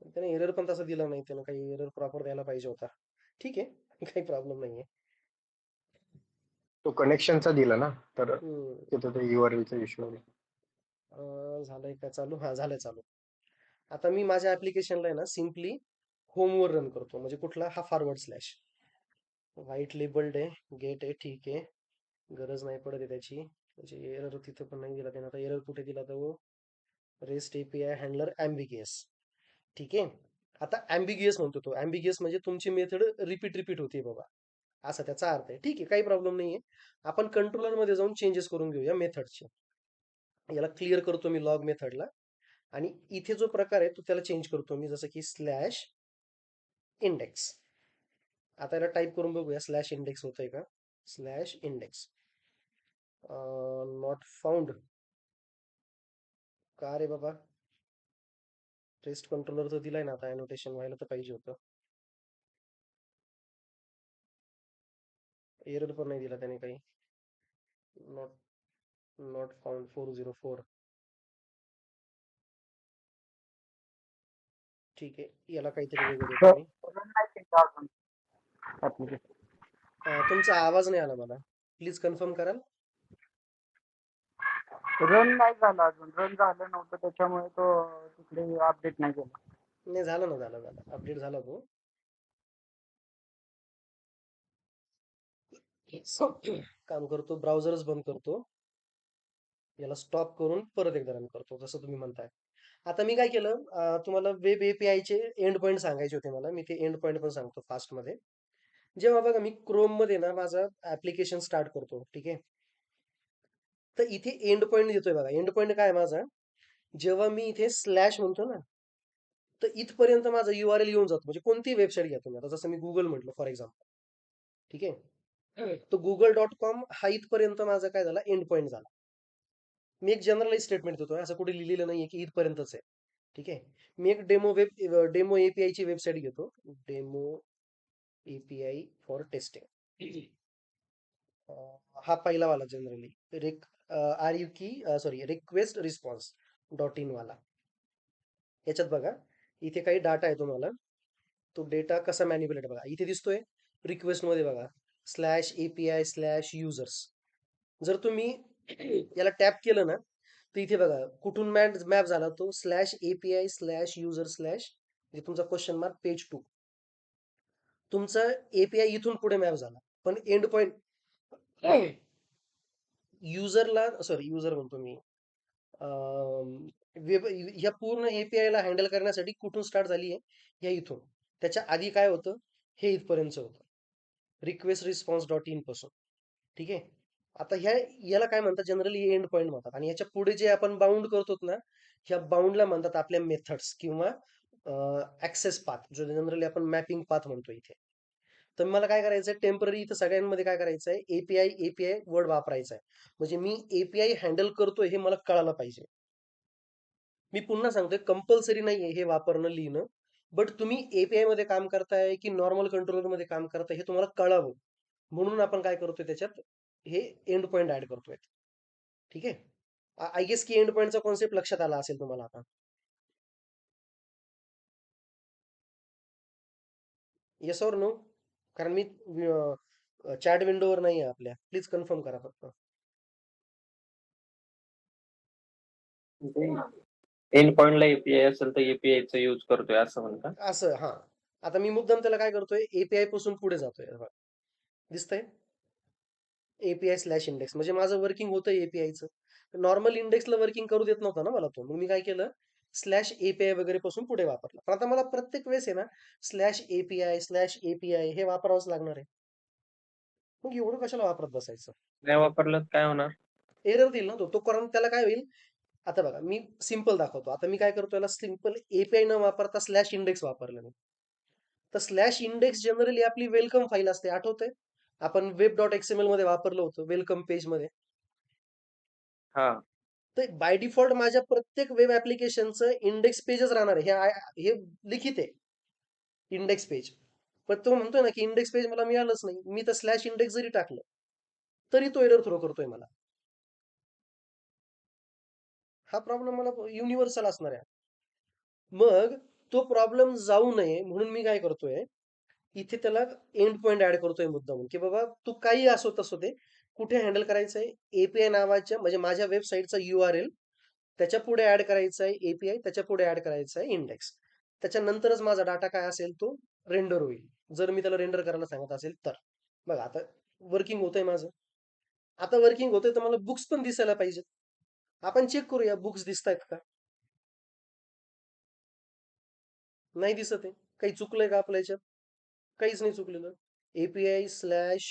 त्याने एरर पण तसा दिला नाही, त्यानं काही एरर प्रॉपर द्यायला पाहिजे होता. ठीक आहे, काही प्रॉब्लेम नाहीये. तो कनेक्शनचा दिला ना, तर हम्म. तिथं ते URL चा इश्यू. झालंय का चालू? हा, झालंय चालू. आता मी माझ्या ऍप्लिकेशनला आहे ना सिम्पली होमवर रन करतो. म्हणजे कुठला? हा फॉरवर्ड स्लॅश. व्हाईट लेबल्ड आहे, गेट आहे, ठीक आहे. गरज नाही पडत आहे त्याची. म्हणजे एरर तिथं पण नाही दिला त्यानं. आता एरर कुठे दिला तो? Rest API handler ambiguous. ठीक आहे. आता ॲम्बिगियस म्हणतो तो. ॲम्बिगियस म्हणजे तुमची मेथड रिपीट होते बाबा, असा त्याचा अर्थ आहे. ठीक आहे, काही प्रॉब्लेम नाहीये. आपण कंट्रोलर मध्ये जाऊन चेंजेस करून घेऊया मेथडचे. याला क्लिअर करतो मी लॉग मेथडला, आणि इथे जो प्रकार आहे तो त्याला चेंज करतो मी, जसं की स्लॅश इंडेक्स. आता याला टाईप करून बघूया स्लॅश इंडेक्स होतंय का. Slash index not found. का रे बाबा? रेस्ट कंट्रोलर तर दिलाय ना, आता अॅनोटेशन व्हायला तर पाहिजे होतं. एरर पण नाही दिला त्याने काही. Not found 404. ठीक आहे, याला काहीतरी वेगळं देतो मी. तुमचा आवाज नाही आला मला, प्लीज कन्फर्म कराल. रन नाही झाला अजून. रन झालं नव्हतं त्याच्यामुळे तो तिकडे अपडेट नाही केला. नाही, झालं ना, झालं अपडेट झाला तो. काम करतो, ब्राउझरच बंद करतो, याला स्टॉप करून परत एकदा रन करतो जसं तुम्ही म्हणताय. आता मी काय केलं, तुम्हाला वेब API चे एंड पॉईंट सांगायचे होते मला. मी ते एंड पॉईंट पण सांगतो फास्ट मध्ये. जेव्हा बघा मी क्रोम मध्ये ना माझं ऍप्लिकेशन स्टार्ट करतो, ठीक आहे, तर इथे एंड पॉईंट देतोय बघा. एंड पॉईंट काय माझा? जेव्हा मी इथे स्लॅश म्हणतो ना, तर इथपर्यंत माझा URL येऊन जातो. म्हणजे कोणतीही वेबसाईट घ्या तुम्ही, आता जसं मी गुगल म्हटलं फॉर एक्झाम्पल, ठीक आहे, तो google.com हा इथपर्यंत माझा काय झाला? एंड पॉईंट झाला. मी एक जनरलाइज स्टेटमेंट देतोय, असं कुठे लिहिलेलं नाहीये की इथपर्यंतच आहे. ठीक आहे. मी एक डेमो API ची वेबसाईट घेतो. Demo API for testing. हा पहिला वाला जनरली रिक्वेस्ट रिस्पॉन्स .in वाला. याच्यात बघा इथे काही डाटा आहे तुम्हाला. तो डेटा कसा मॅनिप्युलेट बघा इथे दिसतोय रिक्वेस्ट मध्ये बघा /API/users. जर तुम्ही याला टॅप केलं ना, तर इथे बघा कुठून मॅप झाला तो /API/user/ म्हणजे तुमचा क्वेश्चन मार्क पेज 2. तुमचा API इथून पुढे मॅप झाला, पण एंड पॉइंट युजर म्हणतो मी, ह्या पूर्ण API ला हँडल करण्यासाठी कुठून स्टार्ट झाली आहे? या इथून. त्याच्या आधी काय होतं? हे इथपर्यंत होतं रिक्वेस्ट रिस्पॉन्स .in पासून. ठीक आहे. आता याला काय म्हणतात? जनरली एंड पॉइंट म्हणतात. आणि याच्या पुढे जे आपण बाउंड करतो ना, ह्या बाउंडला म्हणतात आपल्या मेथड्स किंवा ऍक्सेस पाथ, जो जनरली आपण मॅपिंग पाथ म्हणतो इथे. तर मला काय करायचंय? टेम्पररी इथं सगळ्यांमध्ये काय करायचंय? API वर्ड वापरायचा आहे. म्हणजे मी API हँडल करतोय हे मला कळायला पाहिजे. मी पुन्हा सांगतोय, कंपल्सरी नाहीये हे वापरणं, लिहिणं. बट तुम्ही API मध्ये काम करताय की नॉर्मल कंट्रोलर मध्ये काम करताय हे तुम्हाला कळावं, म्हणून आपण काय करतोय त्याच्यात हे एंड पॉइंट ऍड करतोय. ठीक आहे. आय गेस की एंड पॉइंटचा कॉन्सेप्ट लक्षात आला असेल तुम्हाला आता. Yes or no? कारण मी चॅट विंडोवर नाही आहे आपल्या. प्लीज कन्फर्म करा फक्त. एंड पॉइंटला API असेल तर API चा यूज करतोय असं म्हणता. असं, हा. आता मी मुद्दाम त्याला काय करतोय? API पासून पुढे जातोय. दिसतंय API/इंडेक्स म्हणजे माझं वर्किंग होतं APIचं. नॉर्मल इंडेक्सला वर्किंग करू देत नव्हता ना मला तो. मग मी काय केलं? /API वगैरे पासून पुढे वापरलं. पण आता मला प्रत्येक वेळेस आहे ना /API हे वापरावंच लागणार आहे. मग एवढं कशाला वापरत बसायचं? नाही वापरलं काय होणार? एरर देईल ना तो कारण त्याला काय होईल? आता बघा मी सिंपल दाखवतो. आता मी काय करतो? याला सिंपल API न वापरता /इंडेक्स वापरलं मी. तर /इंडेक्स जनरली आपली वेलकम फाईल असते, आठवतंय? आपण web.xml मध्ये वापरलं होतं वेलकम पेज मध्ये. हा तर बाय डिफॉल्ट माझ्या प्रत्येक वेब ऍप्लिकेशनचं इंडेक्स पेजच राहणार आहे. हे लिखित आहे इंडेक्स पेज. पण तो म्हणतोय ना की इंडेक्स पेज मला मिळालंच नाही. मी तर स्लॅश इंडेक्स जरी टाकलं तरी तो एरर थ्रो करतोय मला. हा प्रॉब्लेम मला युनिव्हर्सल असणार आहे. मग तो प्रॉब्लेम जाऊ नये म्हणून मी काय करतोय, इथे त्याला एंड पॉइंट ऍड करतोय मुद्दामून, की बाबा तू काही असो तसो ते कुठे हँडल करायचंय, एपीआय नावाच्या म्हणजे माझ्या वेबसाईटचा URL त्याच्या पुढे ऍड करायचा आहे एपीआय, त्याच्या पुढे ऍड करायचा आहे इंडेक्स. त्याच्यानंतरच माझा डाटा काय असेल तो रेंडर होईल, जर मी त्याला रेंडर करायला सांगत असेल तर. बघा आता वर्किंग होतंय माझं. आता वर्किंग होतंय तर मला बुक्स पण दिसायला पाहिजेत. आपण चेक करूया बुक्स दिसतायत का. नाही दिसत आहे. काही चुकलंय का आपल्या याच्यात. काहीच नाही चुकलेलं. API slash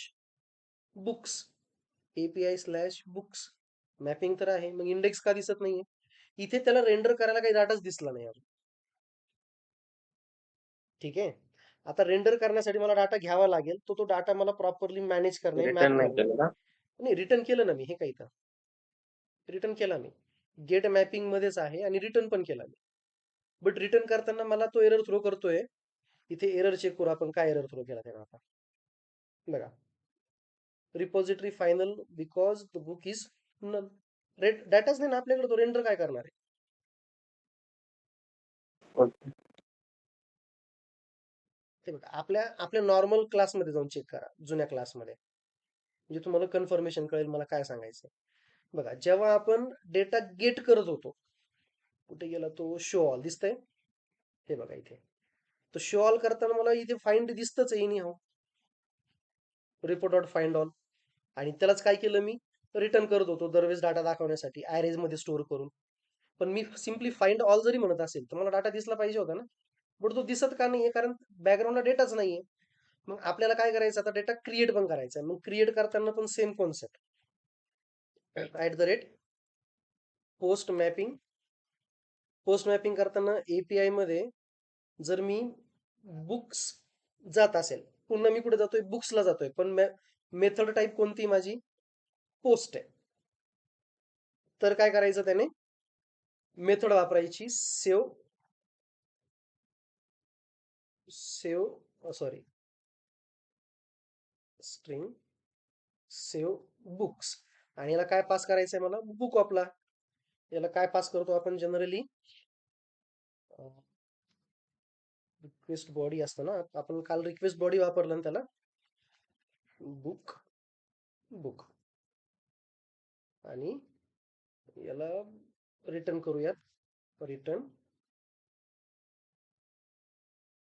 books, API slash books mapping तर आहे. मग इंडेक्स का दिसत नाहीये. इथे त्याला रेंडर करायला काही डाटाच दिसला नाही अजून. ठीक आहे. आता रेंडर करण्यासाठी मला डाटा घ्यावा लागेल. तो डाटा मला प्रॉपरली मॅनेज करणे, रिटर्न मॅप नाही करणे. केलं का? नाही रिटर्न केलं ना मी. हे काही तर रिटर्न केला मी. गेट मॅपिंग मध्येच आहे आणि रिटर्न पण केला मी. बट रिटर्न करताना मला तो एरर थ्रो करतोय. इथे एरर चेक करू आपण काय एरर थ्रो केला त्याने आता. बघा, repository final because the book is null. डाटाच नाही ना आपल्याकडे, तो रेंडर काय करणार आहे. ओके. ते बघा, आपल्या नॉर्मल क्लासमध्ये जाऊन चेक करा, जुन्या क्लासमध्ये, म्हणजे तुम्हाला कन्फर्मेशन कळेल मला काय सांगायचं. बघा, जेव्हा आपण डेटा गेट करत होतो, कुठे गेला तो, शो ऑल दिसतंय. हे बघा इथे, तो शो ऑल करताना मला इथे फाइंड दिसतच आहे any how, report dot find all. आणि त्यालाच काय केलं मी, रिटर्न करत होतो दरवेळेस डाटा दाखवण्यासाठी ॲरेज मध्ये स्टोअर करून. पण मी सिम्पली फाइंड ऑल जरी म्हणत असेल तर मला डाटा दिसला पाहिजे होता ना. बट तो दिसत का नाहीये, कारण बॅकग्राऊंडला डेटाच नाहीये. मग आपल्याला काय करायचं, आता डेटा क्रिएट पण करायचा आहे. मग क्रिएट करताना पण same concept, @ post mapping. Post mapping करताना एपीआय मध्ये जर मी बुक्स जात असेल, पुन्हा मी कुठे जातोय, बुक्सला जातोय, पण मेथड टाईप कोणती माझी, पोस्ट आहे. तर काय करायचं त्याने, मेथड वापरायची save sorry string save books. आणि याला काय पास करायचंय मला, बुक ऑफला. याला काय पास करतो आपण जनरली, रिक्वेस्ट बॉडी असतं ना, आपण काल रिक्वेस्ट बॉडी वापरलं ना त्याला, बुक बुक. आणि याला रिटर्न करूयात, रिटर्न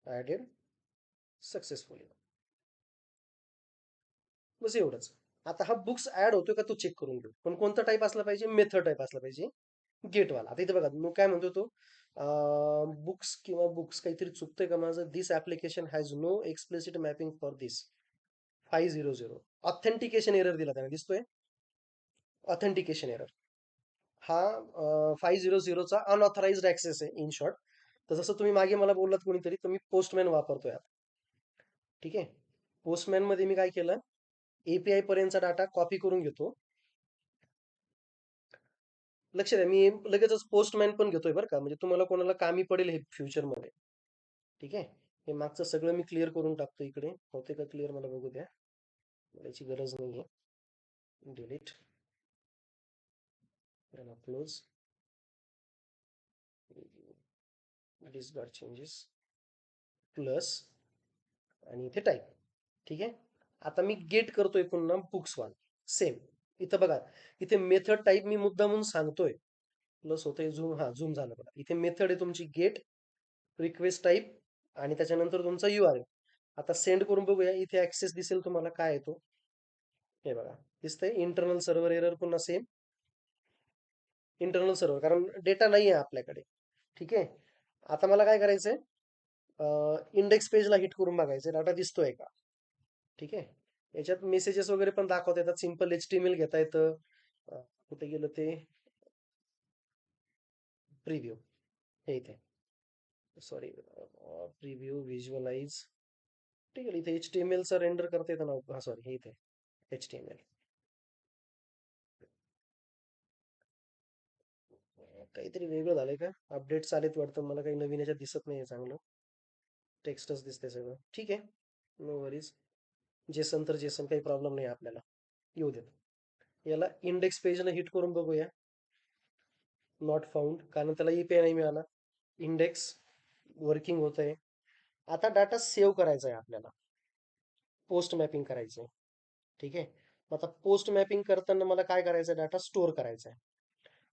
ॲडेड सक्सेसफुली. बस एवढंच. आता हा बुक्स ऍड होतोय का तो चेक करून घेऊ. पण कोणता टाईप असला पाहिजे, मेथड टाईप असला पाहिजे, गेटवाला. आता इथे बघा मी काय म्हणतो, तो बुक्स किंवा बुक्स काहीतरी चुकतंय का माझं. This application has no explicit mapping for this 500. Authentication error दिला त्याने, दिसतोय ऑथेंटिकेशन एरर. हा 500चा अनऑथराइज्ड ऍक्सेस आहे इन शॉर्ट. तर जसं तुम्ही मागे मला बोललात कोणीतरी, तर मी पोस्टमॅन वापरतोय आता. ठीक आहे. पोस्टमॅन मध्ये मी काय केलं, एपीआय पर्यंतचा डाटा कॉपी करून घेतो. लक्ष द्या, मी लगेचच पोस्टमॅन पण घेतोय बरं का, म्हणजे तुम्हाला कोणाला कामी पडेल हे फ्युचरमध्ये. ठीक आहे. हे मागचं सगळं मी क्लिअर करून टाकतो इकडे. होते का क्लिअर मला बघू द्या, मला याची गरज नाहीये. Delete, close, discard changes, plus आणि इथे टाईप. ठीक आहे. आता मी गेट करतोय पुन्हा बुक्स वन, सेम. इथं बघा, इथे मेथड टाईप मी मुद्दामून सांगतोय, प्लस होतंय झूम. हा झूम झालं बघा. इथे मेथड आहे तुमची गेट, रिक्वेस्ट टाईप आणि त्याच्यानंतर तुमचा URL. आता सेंड करून बघूया, इथे ऍक्सेस दिसेल तुम्हाला काय येतो. हे बघा दिसतंय, इंटरनल सर्व्हर एरर. पुन्हा सेम इंटरनल सर्व्हर, कारण डेटा नाही आहे आपल्याकडे. ठीक आहे. आता मला काय करायचंय, इंडेक्स पेजला हिट करून बघायचं डाटा दिसतोय का. ठीक आहे. याच्यात मेसेजेस वगैरे पण दाखवता येतात, सिंपल HTML घेता येतं. कुठे गेलं ते, प्रिव्ह्यू, हे इथे, सॉरी प्रिव्ह्यू, व्हिज्युअलाइज, ठीक आहे, इथे HTML चा रेंडर करता येतं ना. हा सॉरी, हे इथे HTML. काहीतरी वेगळं झालंय का? अपडेट्स आलेत वाटतं, मला काही नवीन याच्यात दिसत नाहीये चांगलं. टेक्स्टच दिसतंय सगळं. ठीक आहे, नो वरीज. जेसन तर जेसन, काही प्रॉब्लेम नाही आपल्याला. येऊ देत. याला इंडेक्स पेजला हिट करून बघूया. नॉट फाउंड, कारण त्याला EPI नाही मिळाला. इंडेक्स वर्किंग होत आहे. आता डाटा सेव्ह करायचा आहे आपल्याला. पोस्ट मॅपिंग करायचं आहे. ठीक आहे. मग आता पोस्ट मॅपिंग करताना मला काय करायचं आहे? डाटा स्टोअर करायचा आहे.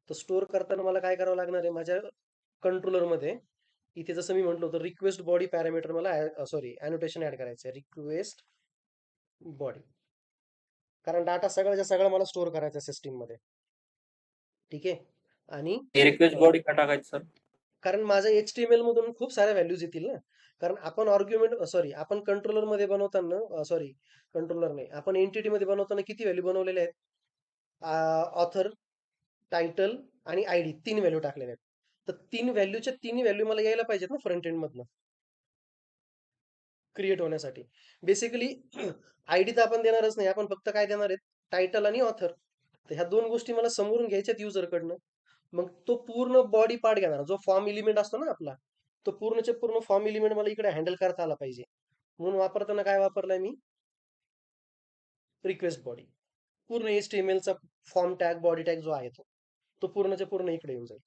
तर स्टोअर करताना मला काय करावं लागणार आहे? माझ्या कंट्रोलरमध्ये इथे जसं मी म्हटलं होतं, रिक्वेस्ट बॉडी पॅरामीटर मला सॉरी अॅनोटेशन ऍड करायचं आहे. रिक्वेस्ट बॉडी, कारण डाटा सगळ्याच्या सगळा मला स्टोअर करायचा आहे सिस्टीममध्ये. ठीक आहे. आणि रिक्वेस्ट बॉडी का टाकायचं सर? कारण माझ्या HTML मधून खूप साऱ्या व्हॅल्यूज येतील ना. कारण आपण आर्ग्युमेंट सॉरी आपण कंट्रोलर मध्ये बनवताना सॉरी कंट्रोलर नाही, आपण एंटिटी मध्ये बनवताना किती व्हॅल्यू बनवलेल्या आहेत? ऑथर, टायटल आणि ID 3 व्हॅल्यू टाकलेल्या आहेत. तर 3 व्हॅल्यूच्या 3 व्हॅल्यू मला यायला पाहिजेत ना फ्रंट एंड मधनं क्रिएट होण्यासाठी. बेसिकली ID तर आपण देणारच नाही, आपण फक्त काय देणार आहेत? टायटल आणि ऑथर. तर ह्या दोन गोष्टी मला समोरून घ्यायच्यात युजरकडनं. मग तो पूर्ण बॉडी पार्ट घेणार, जो फॉर्म एलिमेंट असतो ना आपला, तो पूर्णच्या पूर्ण फॉर्म एलिमेंट मला इकडे हँडल करता आला पाहिजे. म्हणून वापरताना काय वापरलाय मी? Request body. पूर्ण HTML चा फॉर्म टॅग, बॉडी टॅग जो आहे तो पूर्णच्या पूर्ण इकडे येऊन जाईल.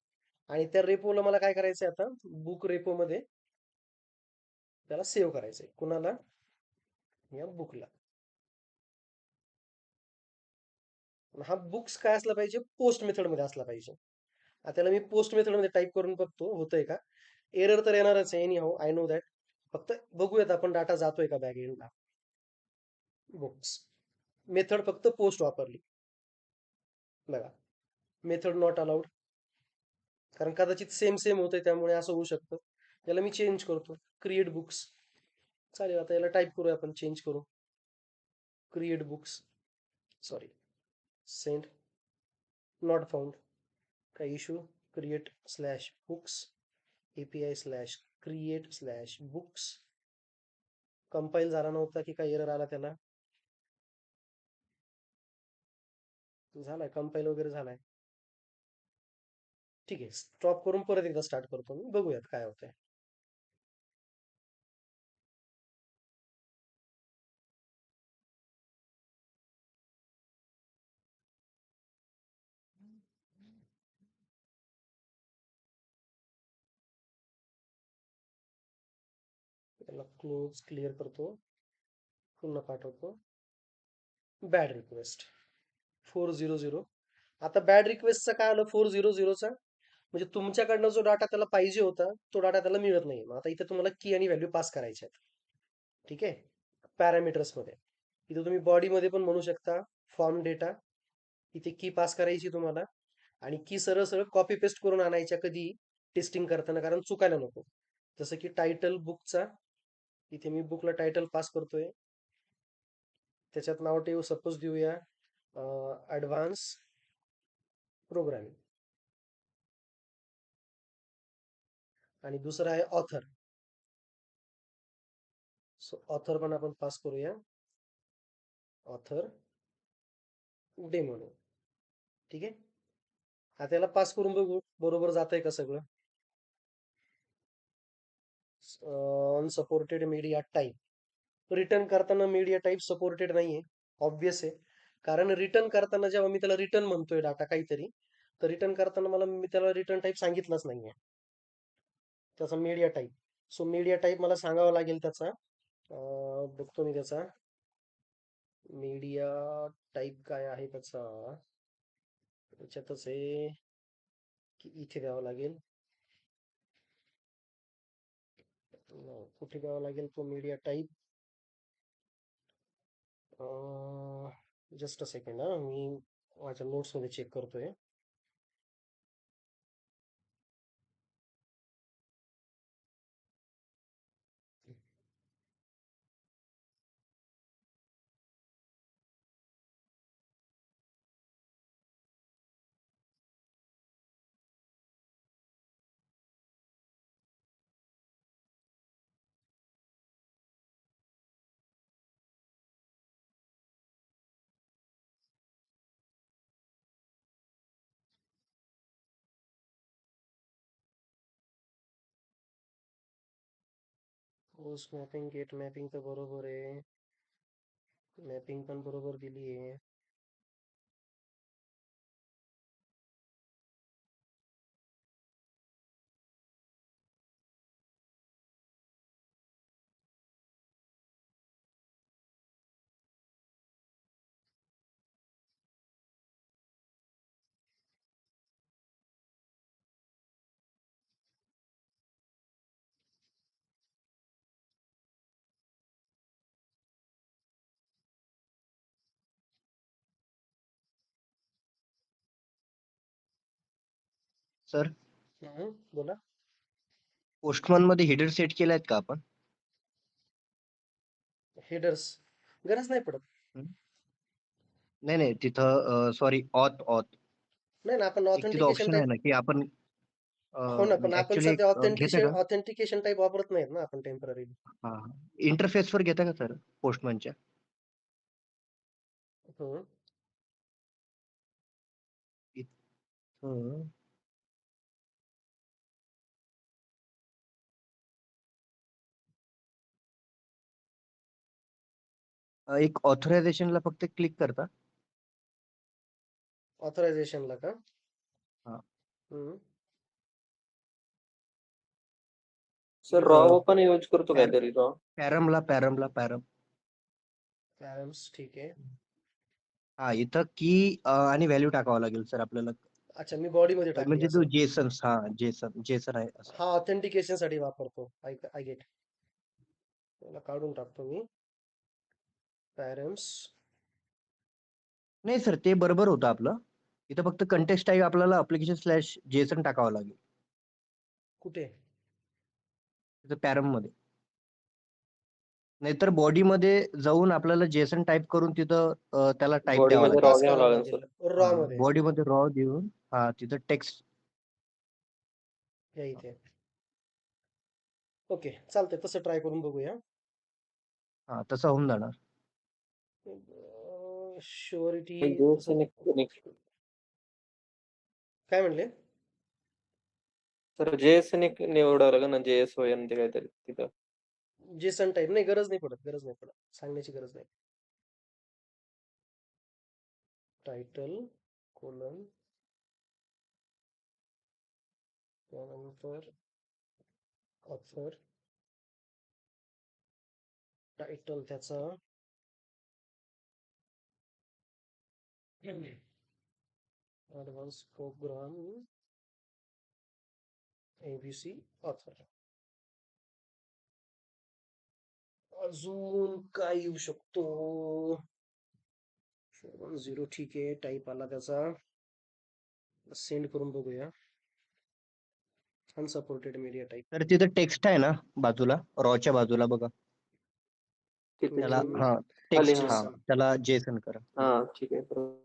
आणि त्या रेपोला मला काय करायचंय आता? बुक रेपो मध्ये त्याला सेव्ह करायचंय. कुणाला? या बुकला. हा बुक्स काय असला पाहिजे? पोस्ट मेथड मध्ये असला पाहिजे. आता त्याला मी पोस्ट मेथड मध्ये टाईप करून बघतो होतंय का. एरर तर येणारच आहे, any how I know that. फक्त बघूयात आपण डाटा जातोय का बॅक एंडला. बुक्स मेथड फक्त पोस्ट वापरली बघा. मेथड नॉट अलाउड, कारण कदाचित सेम सेम होतंय त्यामुळे असं होऊ शकतं. याला मी चेंज करतो, क्रिएट बुक्स. चालेल, आता याला टाईप करूया आपण, चेंज करू. Create books, sorry send not found. काय issue? Create slash books API slash create slash books. Compile झाला नव्हता की काय एरर आला त्याला? झालाय कंपाईल वगैरे झालाय. ठीक आहे, स्टॉप करून परत एकदा स्टार्ट करतो मी, बघूयात काय होतंय. त्याला क्लोज क्लिअर करतो, पुन्हा पाठवतो. Bad request 400. आता बॅड रिक्वेस्टचा काय आलं? 400चा म्हणजे तुमच्याकडनं जो डाटा त्याला पाहिजे होता तो डाटा त्याला मिळत नाही. मग आता इथे तुम्हाला की आणि व्हॅल्यू पास करायच्या आहेत. ठीक आहे. पॅरामीटर्स मध्ये इथे तुम्ही बॉडी मध्ये पण म्हणू शकता फॉर्म डेटा. इथे की पास करायची तुम्हाला, आणि की सरळ सरळ कॉपी पेस्ट करून आणायच्या कधी टेस्टिंग करताना, कारण चुकायला नको. जसं की टायटल बुकचा, इथे मी बुकला टायटल पास करतोय. त्याच्यात नाव ठेवू, सपोज देऊया ॲडव्हान्स प्रोग्रामिंग. आणि दुसरा आहे ऑथर. सो ऑथर पण आपण पास करूया, ऑथर डेमो. ठीक आहे. आता याला पास करून बघू बरोबर जात आहे का सगळं. Unsupported media type. रिटर्न करताना मीडिया टाईप सपोर्टेड नाहीये, ऑब्विस आहे. कारण रिटर्न करताना जेव्हा मी त्याला रिटर्न म्हणतोय डाटा काहीतरी, तर रिटर्न करताना मी त्याला रिटर्न टाईप सांगितलंच नाहीये त्याचा media type. So media type मला सांगावं लागेल त्याचा. बघतो मी त्याचा मीडिया टाईप काय आहे त्याचा. त्याच्यातच आहे की इथे द्यावं लागेल. कुठे द्यावं लागेल तो media type? Just a second, मी माझ्या नोट्स मध्ये चेक करतोय. पोस्ट मॅपिंग गेट मॅपिंग तर बरोबर आहे. मॅपिंग पण बरोबर दिली आहे. सर बोला. पोस्टमन मध्ये हेडर सेट केलायत का आपण? हेडर्स गरज नाही पडत. नाही नाही तिथं सॉरी ऑथ नाही ना, आपण एक तिथं ऑथेंटिकेशन ऑप्शन आहे टाईप. ना की आपण हो ना, पण आपण ऍक्च्युली सध्या घेता का? ऑथेंटिकेशन टाईप वापरत नाहीत ना आपण टेम्पररी. हा इंटरफेस वर घेता का सर पोस्टमनच्या? हम्म. एक ऑथरायझेशनला फक्त क्लिक करता. ऑथरायझेशनला का? हा. सर रॉ पण यूज करतो काहीतरी रॉ. पॅरम पॅरम्स ठीक आहे. हा इथं की आणि व्हॅल्यू टाकावं लागेल सर आपल्याला. अच्छा, मी बॉडी मध्ये टाकली म्हणजे तो असं. जेसन आहे असं. हा ऑथेंटिकेशन साठी वापरतो. I get. त्याला काढून टाकतो मी. पॅरम्स. नाही सर ते बरोबर होतं आपलं. इथं फक्त कंटेक्स्ट टाईप आपल्याला ऍप्लिकेशन/जेसन टाकावं लागेल. कुठे? तिथं पॅरम मध्ये. नाहीतर बॉडी मध्ये जाऊन आपल्याला जेसन टाईप करून तिथं त्याला टाईप बॉडी द्यावा मध्ये लागेल. रॉ पास घ्यावं करावं लागेल लागेल सर. रॉ मध्ये. बॉडी मध्ये रॉ देऊन तिथं टेक्स्ट. या इथे. ओके, चालतंय, तसं ट्राय करून बघूया. तसं होऊन जाणार. शुअरिटी काय म्हणले? सर जेएसएन एक निवडावं लागेल ना, JSON ते काहीतरी तिथं. जेसन टाईप नाही, गरज नाही पडत. सांगण्याची गरज नाही. टायटल कोलन त्यानंतर ऑथर टायटल त्याचा ऍडव्हान्स प्रोग्राम ABC ऑथर. अजून काय येऊ शकतो? 0 ठीक आहे. टाईप आला त्याचा. सेंड करून बघूया. Unsupported media type. तर तिथं टेक्स्ट आहे ना बाजूला, रॉच्या बाजूला बघा. त्याला टेक्स्ट JSON. त्याला जेसन करा. हा ठीक आहे.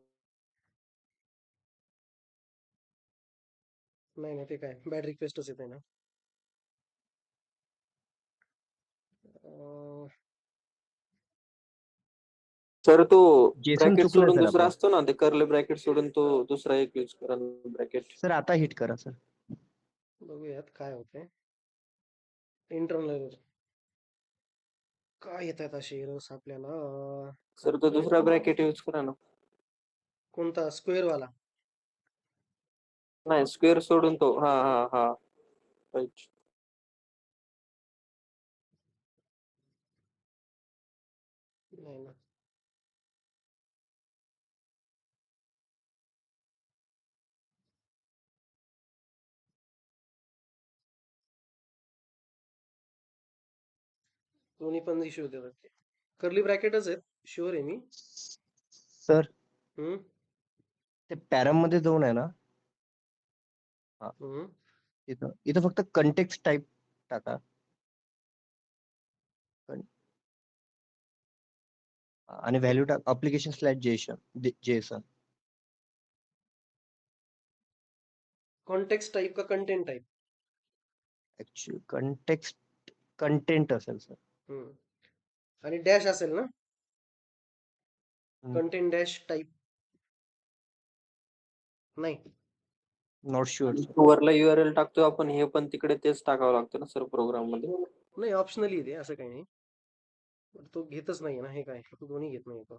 नाही ते काय बॅड रिक्वेस्टच येते ना. सर तो जेसन ब्रॅकेट चुकलंय सोडून सर दुसरा आपलं. असतो ना, ते कर्ली ब्रॅकेट सोडून तो दुसरा एक यूज करा ब्रॅकेट. सर आता हिट करा सर. बघूयात काय होतंय. इंटरनल काय येत आहेत असे एरर्स आपल्याला. सर तो दुसरा ब्रॅकेट यूज करा ना. कोणता? स्क्वेअर वाला? नाही, स्क्वेअर सोडून तो. हा राईट. नाही ना. दोन्ही पण इश्यू देतात ते. कर्ली ब्रॅकेटच आहेत, शुअर आहे मी. सर हम्म ते पॅरम मध्ये जाऊन आहे ना, हम्म इथं फक्त कंटेक्स्ट टाईप टाका. आणि व्हॅल्यू टाक ऍप्लिकेशन/जेसन. कॉन्टेक्स्ट टाईप का कंटेंट टाईप? ऍक्च्युली कंटेंट असेल सर. आणि डॅश असेल ना. कंटेंट डॅश टाईप नाही. Not sure. वरला URL टाकतो आपण, हे पण तिकडे तेच टाकावं लागतं ना सर प्रोग्राम मध्ये. नाही ऑप्शनली आहे ते, असं काही नाही. पण तो घेतच नाही ना, हे काय तो दोन्ही घेत नाही तो.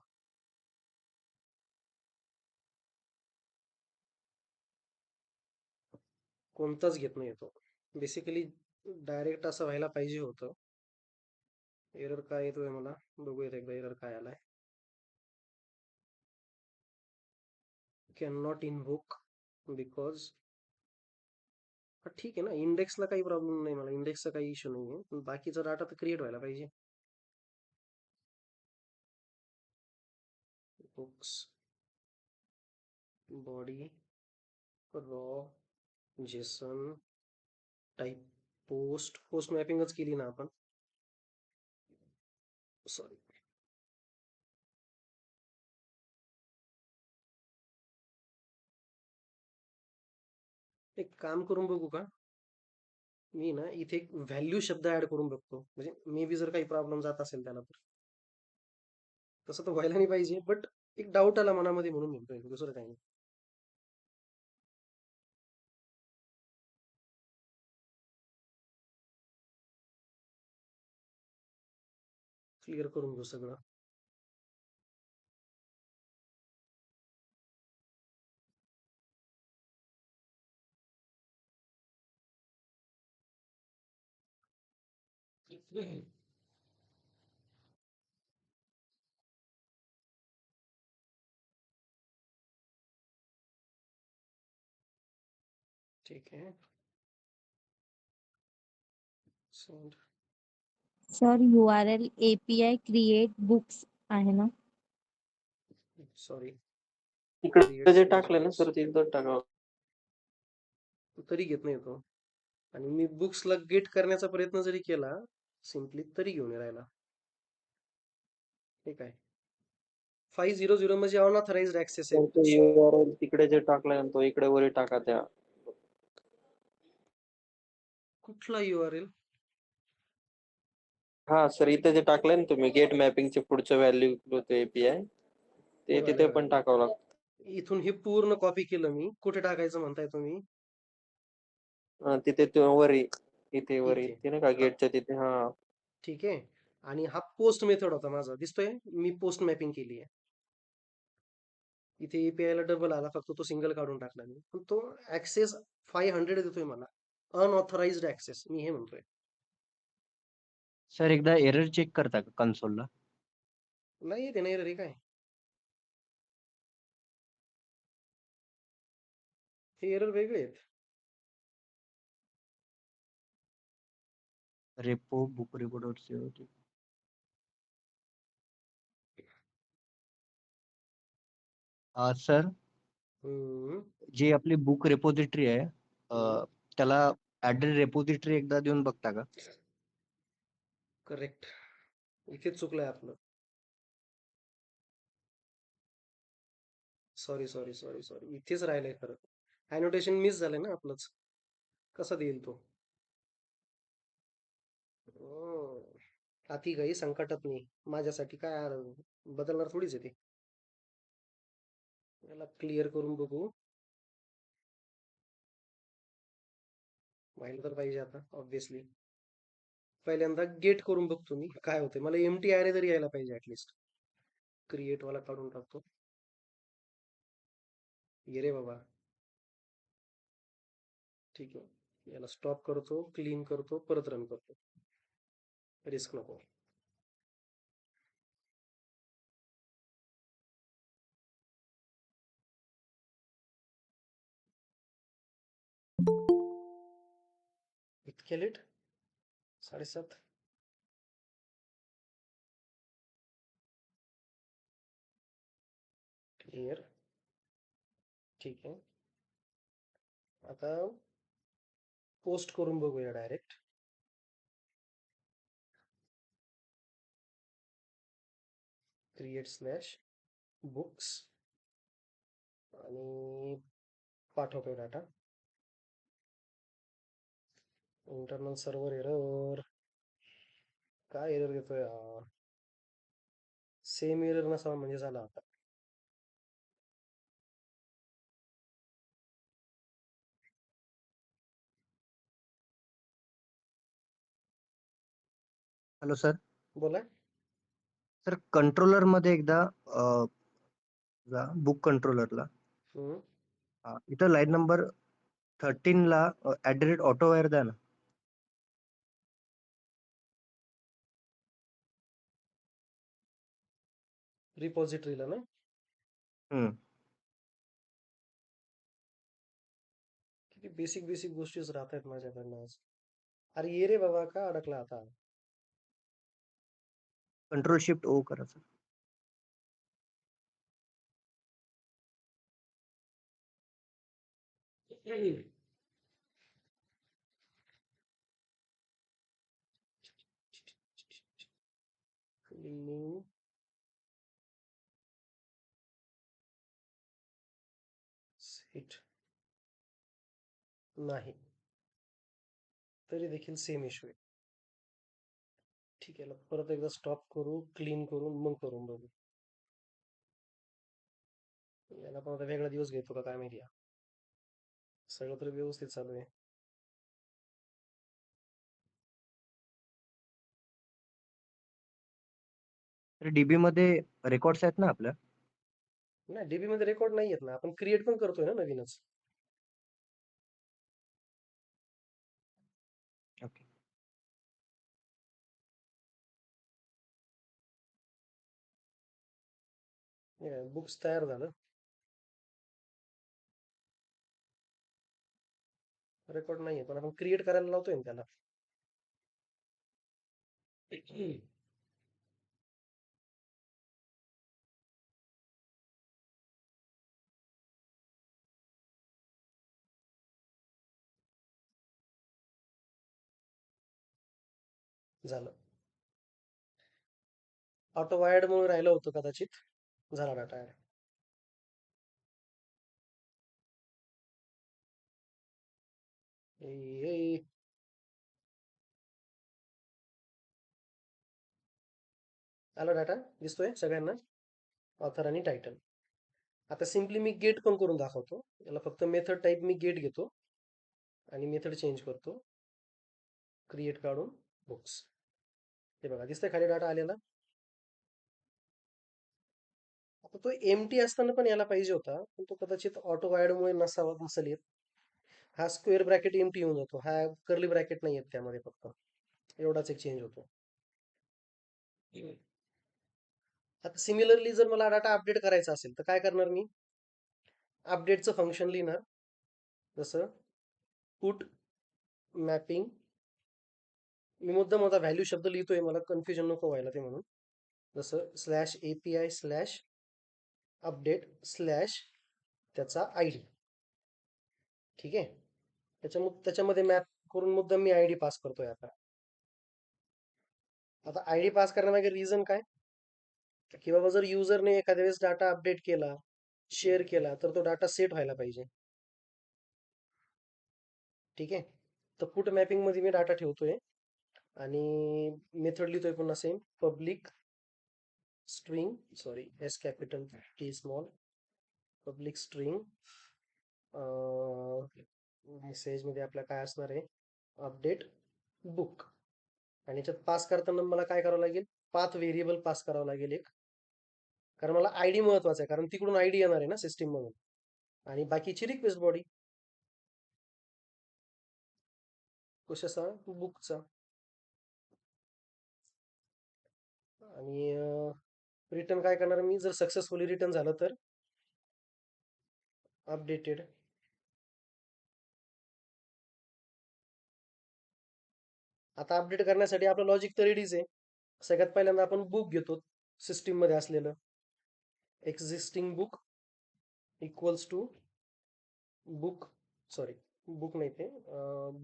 कोणताच घेत नाही तो. बेसिकली डायरेक्ट असं व्हायला पाहिजे होतं. एरर काय येतोय मला बघूयात एकदा, एरर काय आलाय. कॅन नॉट इनव्होक बिकॉज, ठीक आहे ना, इंडेक्सला काही प्रॉब्लेम नाही, मला इंडेक्सचा काही इश्यू नाही आहे, पण बाकीचा डाटा तर क्रिएट व्हायला पाहिजे. Books body raw JSON type post मॅपिंगच केली ना आपण, सॉरी. एक काम करून बघू का मी ना, इथे एक व्हॅल्यू शब्द ऍड करून बघतो, म्हणजे मे बी जर काही प्रॉब्लेम जात असेल त्याला तर. तसं तर व्हायला नाही पाहिजे, बट एक डाऊट आला मनामध्ये म्हणून म्हणतोय, दुसरं काही नाही. क्लिअर करून घेऊ सगळं. ठीक आहे. Sir URL API create books आहे ना? सॉरी, इकडे जे टाकलं ना सर, ते इथं टाकावं. तरी घेत नाही तो. आणि मी बुक्सला गेट करण्याचा प्रयत्न जरी केला सिम्पली, तरी घेऊन नाही राहिला. ठीक आहे. 500 म्हणजे अनऑथराइज्ड ऍक्सेस तर तो आहे. URL तिकडे जे टाकलाय ना, तो इकडे वरी टाका त्या. कुठला URL? हा सर, इथे जे टाकलंय ना तुम्ही गेट मॅपिंगचे पुढचं व्हॅल्यू होते API, ते तिथे पण टाकावं लागतं. इथून हे पूर्ण कॉपी केलं मी, कुठे टाकायचं म्हणताय तुम्ही? तिथे तो वरी, इथे वरी इथे. इथे नाही का गेटच्या तिथे. हा ठीक आहे. आणि हा पोस्ट मेथड होता माझा, दिसतोय मी पोस्ट मॅपिंग केली आहे. इथे API ला डबल आला, फक्त तो सिंगल काढून टाकला मी, पण तो ऍक्सेस 500 देतोय मला, अनऑथराइज्ड ऍक्सेस, मी हे म्हणतोय. सर एकदा एरर चेक करता का कन्सोलला? नाही येते नाही रे काय, हे एरर वेगळे आहेत. Repo book report. सर हम्म, जी आपली बुक रेपोजिटरी आहे, हम्म. त्याला ऍड्रेस रेपोजिटरी एकदा देऊन बघता का? करेक्ट, इथेच चुकलंय आपलं. सॉरी सॉरी सॉरी सॉरी, इथेच राहिलंय खरं. अॅनोटेशन मिस झालंय ना आपलंच, कसा देईल तो? अति काही संकटात नाही, माझ्यासाठी काय बदलणार थोडीच आहे ते. याला क्लिअर करून बघू, व्हायला तर पाहिजे आता ऑब्विसली. पहिल्यांदा गेट करून बघतो मी काय होते, मला एमटी अरे तरी यायला पाहिजे ऍटलिस्ट. क्रिएट वाला काढून टाकतो. ये रे बाबा. ठीक आहे, याला स्टॉप करतो, क्लीन करतो, परत रन करतो. रिस्क नको. इतक्या लेट? 7:30. क्लिअर. ठीक आहे, आता पोस्ट करून बघूया डायरेक्ट. क्रिएट स्लॅश बुक्स आणि पाठवतोय डाटा. इंटरनल सर्व्हर एरर, काय एरर देतोय? सेम एरर नसावा म्हणजे झाला आता. Hello sir. बोला. सर कंट्रोलर मध्ये एकदा बुक कंट्रोलरला हम्म. इथं लाईन नंबर 13 ला @ऑटोवायर द्या ना. रिपॉझिटरीला ना. हम्म. किती बेसिक बेसिक गोष्टीच राहत आहेत माझ्याकडनं आज. अरे ये रे बाबा, का अडकला आता? कंट्रोल शिफ्ट ओ करा सर. Cleaning. Set. नाही, तरी देखील सेम इश्यू आहे. ठीक आहे, परत एकदा स्टॉप करू, क्लीन करून मग करून बघू. याला पण आता वेगळा दिवस घेतो का काय माहिती. सगळं तर व्यवस्थित चालू आहे. डीबी मध्ये रेकॉर्ड्स आहेत ना आपल्या? नाही, डीबी मध्ये रेकॉर्ड नाही येत ना, आपण क्रिएट पण करतोय ना नवीनच. ओके. बुक्स तयार झालं, रेकॉर्ड नाहीये, पण आपण क्रिएट करायला लावतोय ना त्याला. झालं. ऑटो वायर्ड म्हणून राहिलं होतं कदाचित. झाला डाटा ऍड. आला डाटा, दिसतोय सगळ्यांना, ऑथर आणि टायटल. आता सिम्पली मी गेट पण करून दाखवतो. याला फक्त मेथड टाईप मी गेट घेतो आणि मेथड चेंज करतो. क्रिएट काढून बुक्स. हे बघा, दिसतंय खाली डाटा आलेला. आता तो एमटी असताना पण याला पाहिजे होता, पण तो कदाचित ऑटो वायर्डमुळे नसेल येत. हा स्क्वेअर ब्रॅकेट एमटी येऊन जातो, हा कर्ली ब्रॅकेट नाही येत त्यामध्ये, फक्त एवढाच एक चेंज होतो. आता सिमिलरली जर मला डाटा अपडेट करायचा असेल तर काय करणार मी? अपडेटचं फंक्शन लिहिणार, जसं पुट मॅपिंग. मी मुद्दाम माझा व्हॅल्यू शब्द लिहितोय, मला कन्फ्युजन नको व्हायला ते म्हणून. जसं /API/अपडेट/ त्याचा आयडी. ठीक आहे, त्याच्यामध्ये मॅप करून मुद्दाम मी आयडी पास करतोय. आता आयडी पास करण्यामागे रिझन काय? की बाबा जर युजरने एखाद्या वेळेस डाटा अपडेट केला, शेअर केला, तर तो डाटा सेट व्हायला पाहिजे. ठीक आहे, तर पुट मॅपिंग मध्ये मी डाटा ठेवतोय आणि मेथड लिहितोय पुन्हा same, public string, S capital T small, public string. Message मध्ये आपल्या काय असणार आहे? Update book. आणि याच्यात पास करताना मला काय करावं लागेल? पाथ व्हेरिएबल पास करावं लागेल एक, कारण मला आयडी महत्वाचा आहे, कारण तिकडून आयडी येणार आहे ना सिस्टीम म्हणून. आणि बाकीची रिक्वेस्ट बॉडी कशाचा? बुकचा. आणि रिटर्न काय करणार मी? जर सक्सेसफुली रिटर्न झालं तर अपडेटेड. आता अपडेट करण्यासाठी आपलं लॉजिक तर रेडीच आहे. सगळ्यात पहिल्यांदा आपण बुक घेतो, सिस्टीम मध्ये असलेलं existing book equals to book, book नाही ते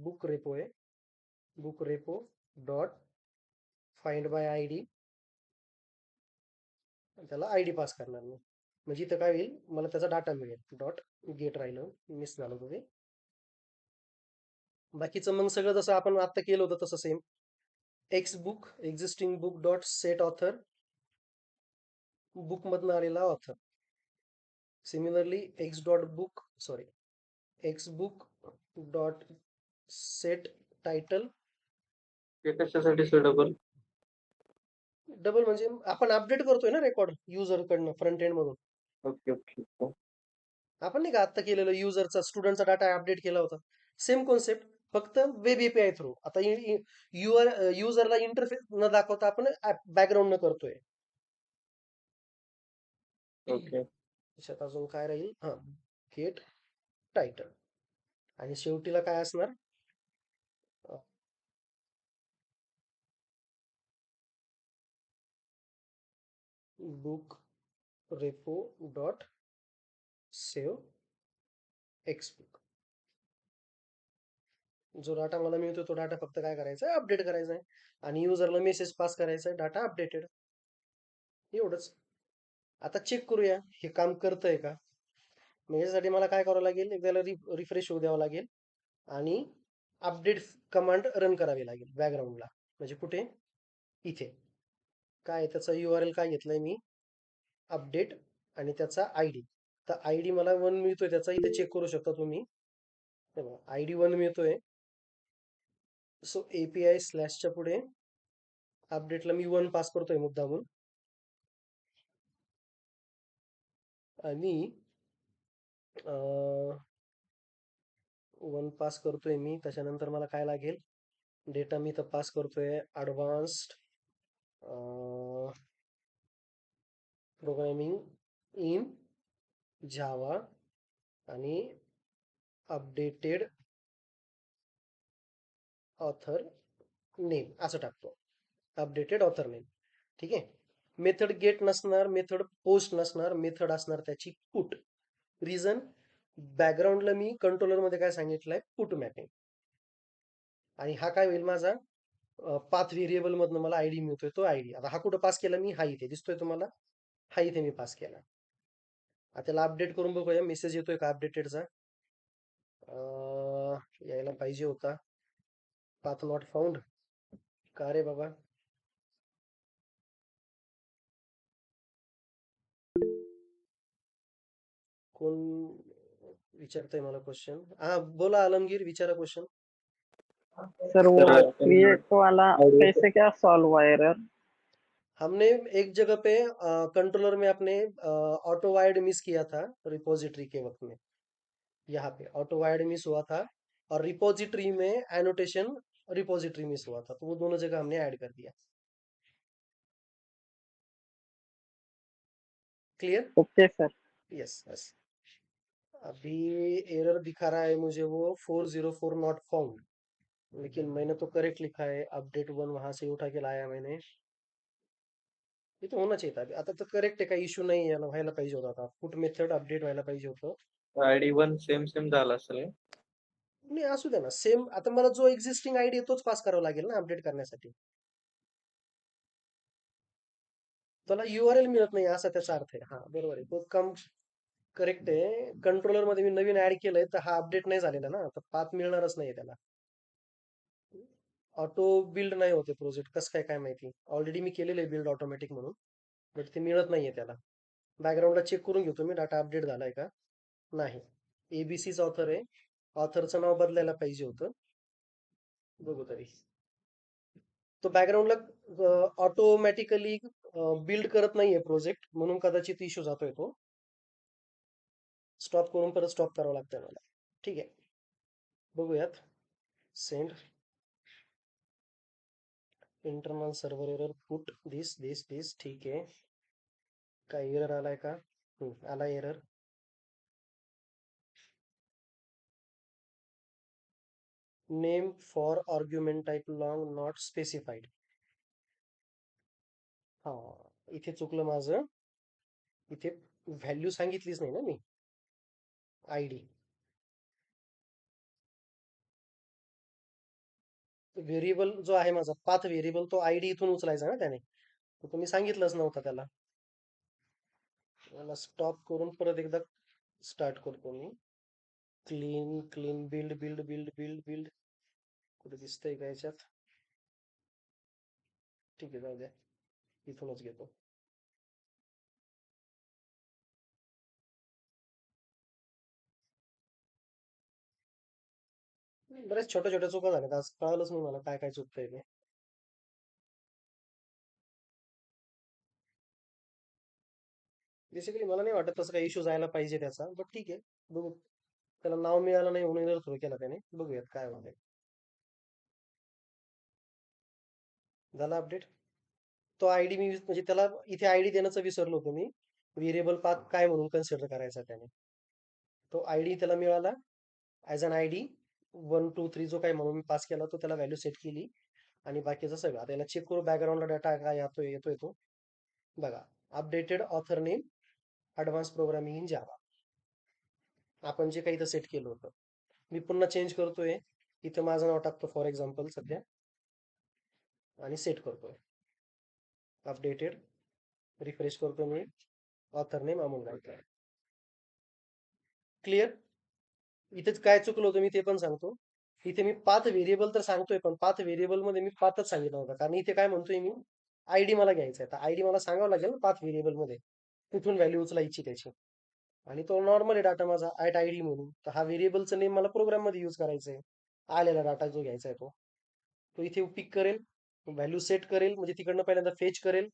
बुक रेपो आहे. Book repo dot find by ID. त्याला आयडी पास करणार मी, म्हणजे इथं काय होईल? मला त्याचा डाटा मिळेल. डॉट गेट राहिलं, मिस झालं होतं ते. बाकीचं मग सगळं जसं आपण आता केलं होतं तसं same. X book existing book dot set author, book मधनं आलेला author. Similarly x book dot set title. ते कशासाठी सुटेबल? डबल म्हणजे आपण अपडेट करतोय ना रेकॉर्ड युजर कडनं फ्रंट एंड मधून. ओके ओके आपण नाही का आता केलेलं युजरचा स्टुडंटचा डाटा अपडेट केला होता. सेम कॉन्सेप्ट, फक्त वेब एपीआय थ्रू. आता युजरला इंटरफेस न दाखवता आपण बॅकग्राऊंड न करतोय. ओके त्याच्यात अजून काय राहील? हा, गेट टायटल आणि शेवटीला काय असणार? बुक रेपो डॉट सेव्ह एक्सबुक. जो डाटा मला मिळतो तो डाटा फक्त काय करायचा आहे? अपडेट करायचा आहे. आणि युजरला मेसेज पास करायचा आहे, डाटा अपडेटेड. एवढंच. आता चेक करूया हे काम करतंय का. मग याच्यासाठी मला काय करावं लागेल? एकदा रिफ्रेश होऊ द्यावं लागेल आणि अपडेट कमांड रन करावी लागेल बॅकग्राऊंडला. म्हणजे कुठे? इथे. काय त्याचा URL काय घेतलाय मी? अपडेट आणि त्याचा ID. तर ID मला 1 मिळतोय त्याचा, इथे चेक करू शकता तुम्ही. ID 1 मिळतोय. सो API स्लॅशच्या पुढे अपडेटला मी 1 पास करतोय मुद्दामून. आणि 1 पास करतोय मी. त्याच्यानंतर मला काय लागेल? डेटा मी तर पास करतोय ॲडव्हान्स्ड प्रोग्रामिंग इन जावा आणि अपडेटेड ऑथर नेम असं टाकतो. Updated author name. ठीक आहे. मेथड गेट नसणार, मेथड पोस्ट नसणार, मेथड असणार त्याची पुट. रिझन, बॅकग्राऊंडला मी कंट्रोलर मध्ये काय सांगितलंय? Put mapping. आणि हा काय होईल माझा? पाथ व्हेरिएबल मधनं मला आयडी मिळतोय, तो आयडी. आता हा कुठं पास केला मी? हा इथे दिसतोय तुम्हाला? हा इथे मी पास केला. आता त्याला अपडेट करून बघूया मेसेज येतोय का अपडेटेडचा. यायला पाहिजे होता. Path not found. का रे बाबा? कोण विचारतंय मला क्वेश्चन? हा बोला आलमगीर, विचारा क्वेश्चन. सर वो सर क्रिएट वाला कैसे क्या सॉल्व हुआ एरर? हमने एक जगह पे कंट्रोलर में अपने ऑटो वायर्ड मिस किया था रिपोजिटरी के वक्त में. यहाँ पे ऑटो वायर्ड मिस हुआ था और रिपोजिटरी में एनोटेशन रिपोजिटरी मिस हुआ था, तो वो दोनों जगह हमने ऐड कर दिया. Clear? Okay sir. Yes yes. अभी एरर दिखा रहा है मुझे वो 404 नॉट फाउंड, लेकिन मैंने तो करेक्ट लिखा है. अपडेट 1 वहां से उठा के लाया मैंने. ये तो होना चाहिए था. आता तर करेक्ट आहे, काही इश्यू नाही याला, व्हायला पाहिजे होता. आता पुट मेथड अपडेट व्हायला पाहिजे होतं. ID 1 सेम झाला असेल हे. नाही असू दे ना सेम. आता मला जो एक्झिस्टिंग आयडी आहे तोच पास करावा लागेल ना अपडेट करण्यासाठी. त्याला URL मिळत नाही असा त्याचा अर्थ आहे. हा बरोबर आहे, तो कम करेक्ट आहे. कंट्रोलर मध्ये मी नवीन ऍड केलंय तर हा अपडेट नाही झालेला ना, तर पाथ मिळणारच नाही त्याला. ऑटो बिल्ड नाही होते प्रोजेक्ट, कसं काय काय माहिती. ऑलरेडी मी केलेलं आहे बिल्ड ऑटोमॅटिक म्हणून, बट ते मिळत नाहीये त्याला. बॅकग्राऊंडला चेक करून घेतो मी डाटा अपडेट झालाय का नाही. ABCच ऑथर आहे, ऑथरचं नाव बदलायला पाहिजे होतं. बघू तरी. तो बॅकग्राऊंडला ऑटोमॅटिकली बिल्ड करत नाहीये प्रोजेक्ट, म्हणून कदाचित इश्यू जातोय तो. स्टॉप करून परत स्टॉप करावं लागतंय मला. ठीक आहे, बघूयात. Send internal server error put this. ठीक आहे. काय एरर आलाय का? आला error. Name for argument type long not specified. हा, इथे चुकलं माझं. इथे व्हॅल्यू सांगितलीच नाही ना मी. आयडी व्हेरिएबल जो आहे माझा पाथ व्हेरिएबल, तो आयडी इथून उचलायचा ना त्याने, तर तुम्ही सांगितलंच नव्हतं त्याला. मला स्टॉप करून परत एकदा स्टार्ट करतो मी. क्लीन बिल्ड कुठे दिसतंय का याच्यात? ठीक आहे, जाऊ द्या, इथूनच घेतो. बऱ्याच छोट्या छोट्या चुका झाल्यात आज, कळालंच नाही मला काय काय चुकतंय ते. बेसिकली मला नाही वाटत तसं काही इश्यू जायला पाहिजे त्याचा, बट ठीक आहे, बघू. त्याला नाव मिळालं नाही म्हणून थ्रो केला त्याने, बघूयात काय होतंय. झाला अपडेट. तो आयडी मी म्हणजे त्याला इथे आयडी देण्याचं विसरलो होतो मी. व्हेरिएबल पाथ काय म्हणून कन्सिडर करायचा त्याने. तो आयडी त्याला मिळाला ॲज अन आयडी 1 2 3 जो काही म्हणून मी पास केला तो त्याला व्हॅल्यू सेट केली आणि बाकीचं सगळं. आता याला चेक करू बॅकग्राऊंडला डाटा काय येतोय तो. बघा, updated author name advance programming in Java. आपण जे काही इथं सेट केलं होतं. मी पुन्हा चेंज करतोय. इथं माझं नाव टाकतो फॉर एक्झाम्पल सध्या आणि सेट करतोय. अपडेटेड रिफ्रेश करतो मी. Author name Amol Gaikwad. Clear. इथेच काय चुकलं होतं मी ते पण सांगतो. इथे मी पाथ व्हेरिएबल तर सांगतोय, पण पाथ व्हेरिएबल मध्ये मी पाथच सांगितलं होता, कारण इथे काय म्हणतोय मी आयडी मला घ्यायचा आहे. तर आयडी मला सांगावं लागेल पाथ व्हेरिएबल मध्ये तिथून व्हॅल्यू उचलायची त्याची. आणि तो नॉर्मल आहे डाटा माझा ॲट आयडी म्हणून. तर हा व्हेरिएबलचं नेम मला प्रोग्राम मध्ये यूज करायचा आहे. आलेला डाटा जो घ्यायचा आहे तो इथे पिक करेल, व्हॅल्यू सेट करेल, म्हणजे तिकडनं पहिल्यांदा फेच करेल.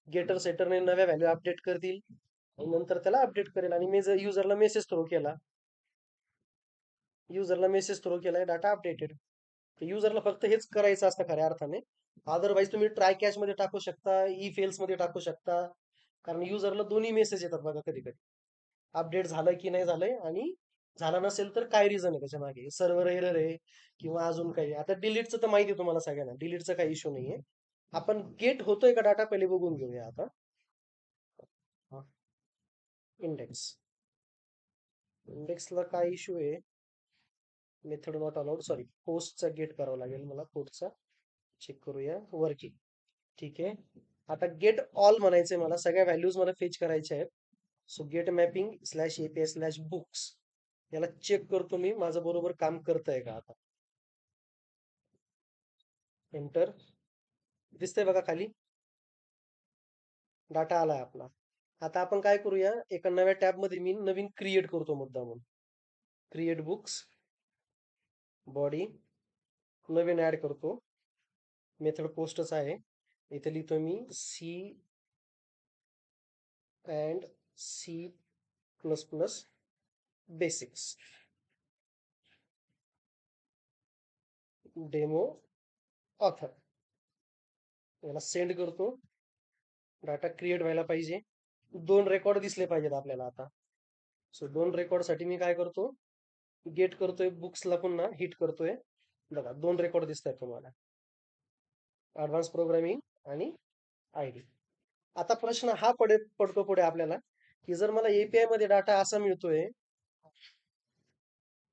गेटर सेटरने नव्या व्हॅल्यू अपडेट करतील आणि नंतर त्याला अपडेट करेल. आणि मी जर युजरला मेसेज थ्रो केला, डाटा अपडेटेड. तर युजरला फक्त हेच करायचं असतं खऱ्या अर्थाने. अदरवाईज तुम्ही ट्राय कॅच मध्ये टाकू शकता, ई फेल्स मध्ये टाकू शकता, कारण युजरला दोन्ही मेसेज येतात बघा कधी कधी. अपडेट झालं की नाही झालंय, आणि झालं नसेल तर काय रिझन आहे त्याच्या मागे, सर्व्हर एरर आहे किंवा अजून काही. आता डिलीटचं तर माहिती आहे तुम्हाला सगळ्यांना, डिलीटचा काही इश्यू नाहीये. आपण गेट होतोय का डाटा पहिले बघून घेऊया. आता इंडेक्सला काय इश्यू आहे. मेथड नॉट अलाउड, सॉरी, पोस्टचा गेट करावा लागेल मला. पोस्टचा चेक करूया. वर्किंग ठीक आहे. आता गेट ऑल म्हणायचंय मला, सगळ्या व्हॅल्यूज मला फेच करायच्या आहेत. So gate mapping slash API slash books, याला चेक करतो मी माझं बरोबर काम करतंय का. आता एंटर दिसतंय बघा खाली डाटा आलाय आपला. आता आपण काय करूया, एका नव्या टॅब मध्ये मी नवीन क्रिएट करतो मुद्दा म्हणून. क्रिएट बुक्स, बॉडी नवीन ऍड करतो. मेथड पोस्टच आहे. इथे लिहितो मी C and C plus plus basics demo author. याला सेंड करतो. डाटा क्रिएट व्हायला पाहिजे. 2 रेकॉर्ड दिसले पाहिजेत आपल्याला आता. सो 2 रेकॉर्ड साठी मी काय करतो, गेट करतोय, बुक्सला पुन्हा हिट करतोय. बघा 2 रेकॉर्ड दिसत आहेत तुम्हाला, ऍडव्हान्स प्रोग्रामिंग आणि आयडी. आता प्रश्न हा पडतो पुढे आपल्याला, की जर मला एपीआय मध्ये डाटा असा मिळतोय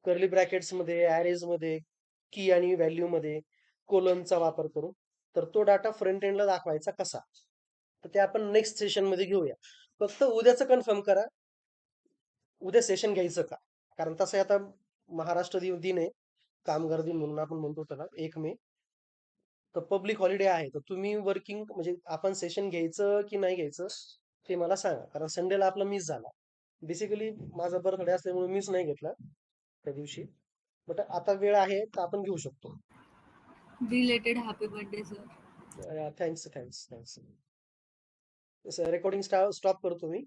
कर्ली ब्रॅकेट्स मध्ये, ॲरेज मध्ये, की आणि व्हॅल्यू मध्ये कोलनचा वापर करून, तर तो डाटा फ्रंट एंडला दाखवायचा कसा. तर ते आपण नेक्स्ट सेशन मध्ये घेऊया. फक्त उद्याचं कन्फर्म करा, उद्या सेशन घ्यायचं का. कारण तसं आता महाराष्ट्र दिन आहे, कामगार दिन म्हणून आपण म्हणतो त्याला, 1 मे. तर पब्लिक हॉलिडे आहे, तर तुम्ही वर्किंग म्हणजे आपण सेशन घ्यायचं की नाही घ्यायचं ते मला सांगा. कारण संडेला आपला मिस झाला. बेसिकली माझा बर्थडे असल्यामुळे मिस नाही घेतला त्या दिवशी, बट आता वेळ आहे तर आपण घेऊ शकतो. Belated happy birthday sir. Thanks. Recording stop करतो मी.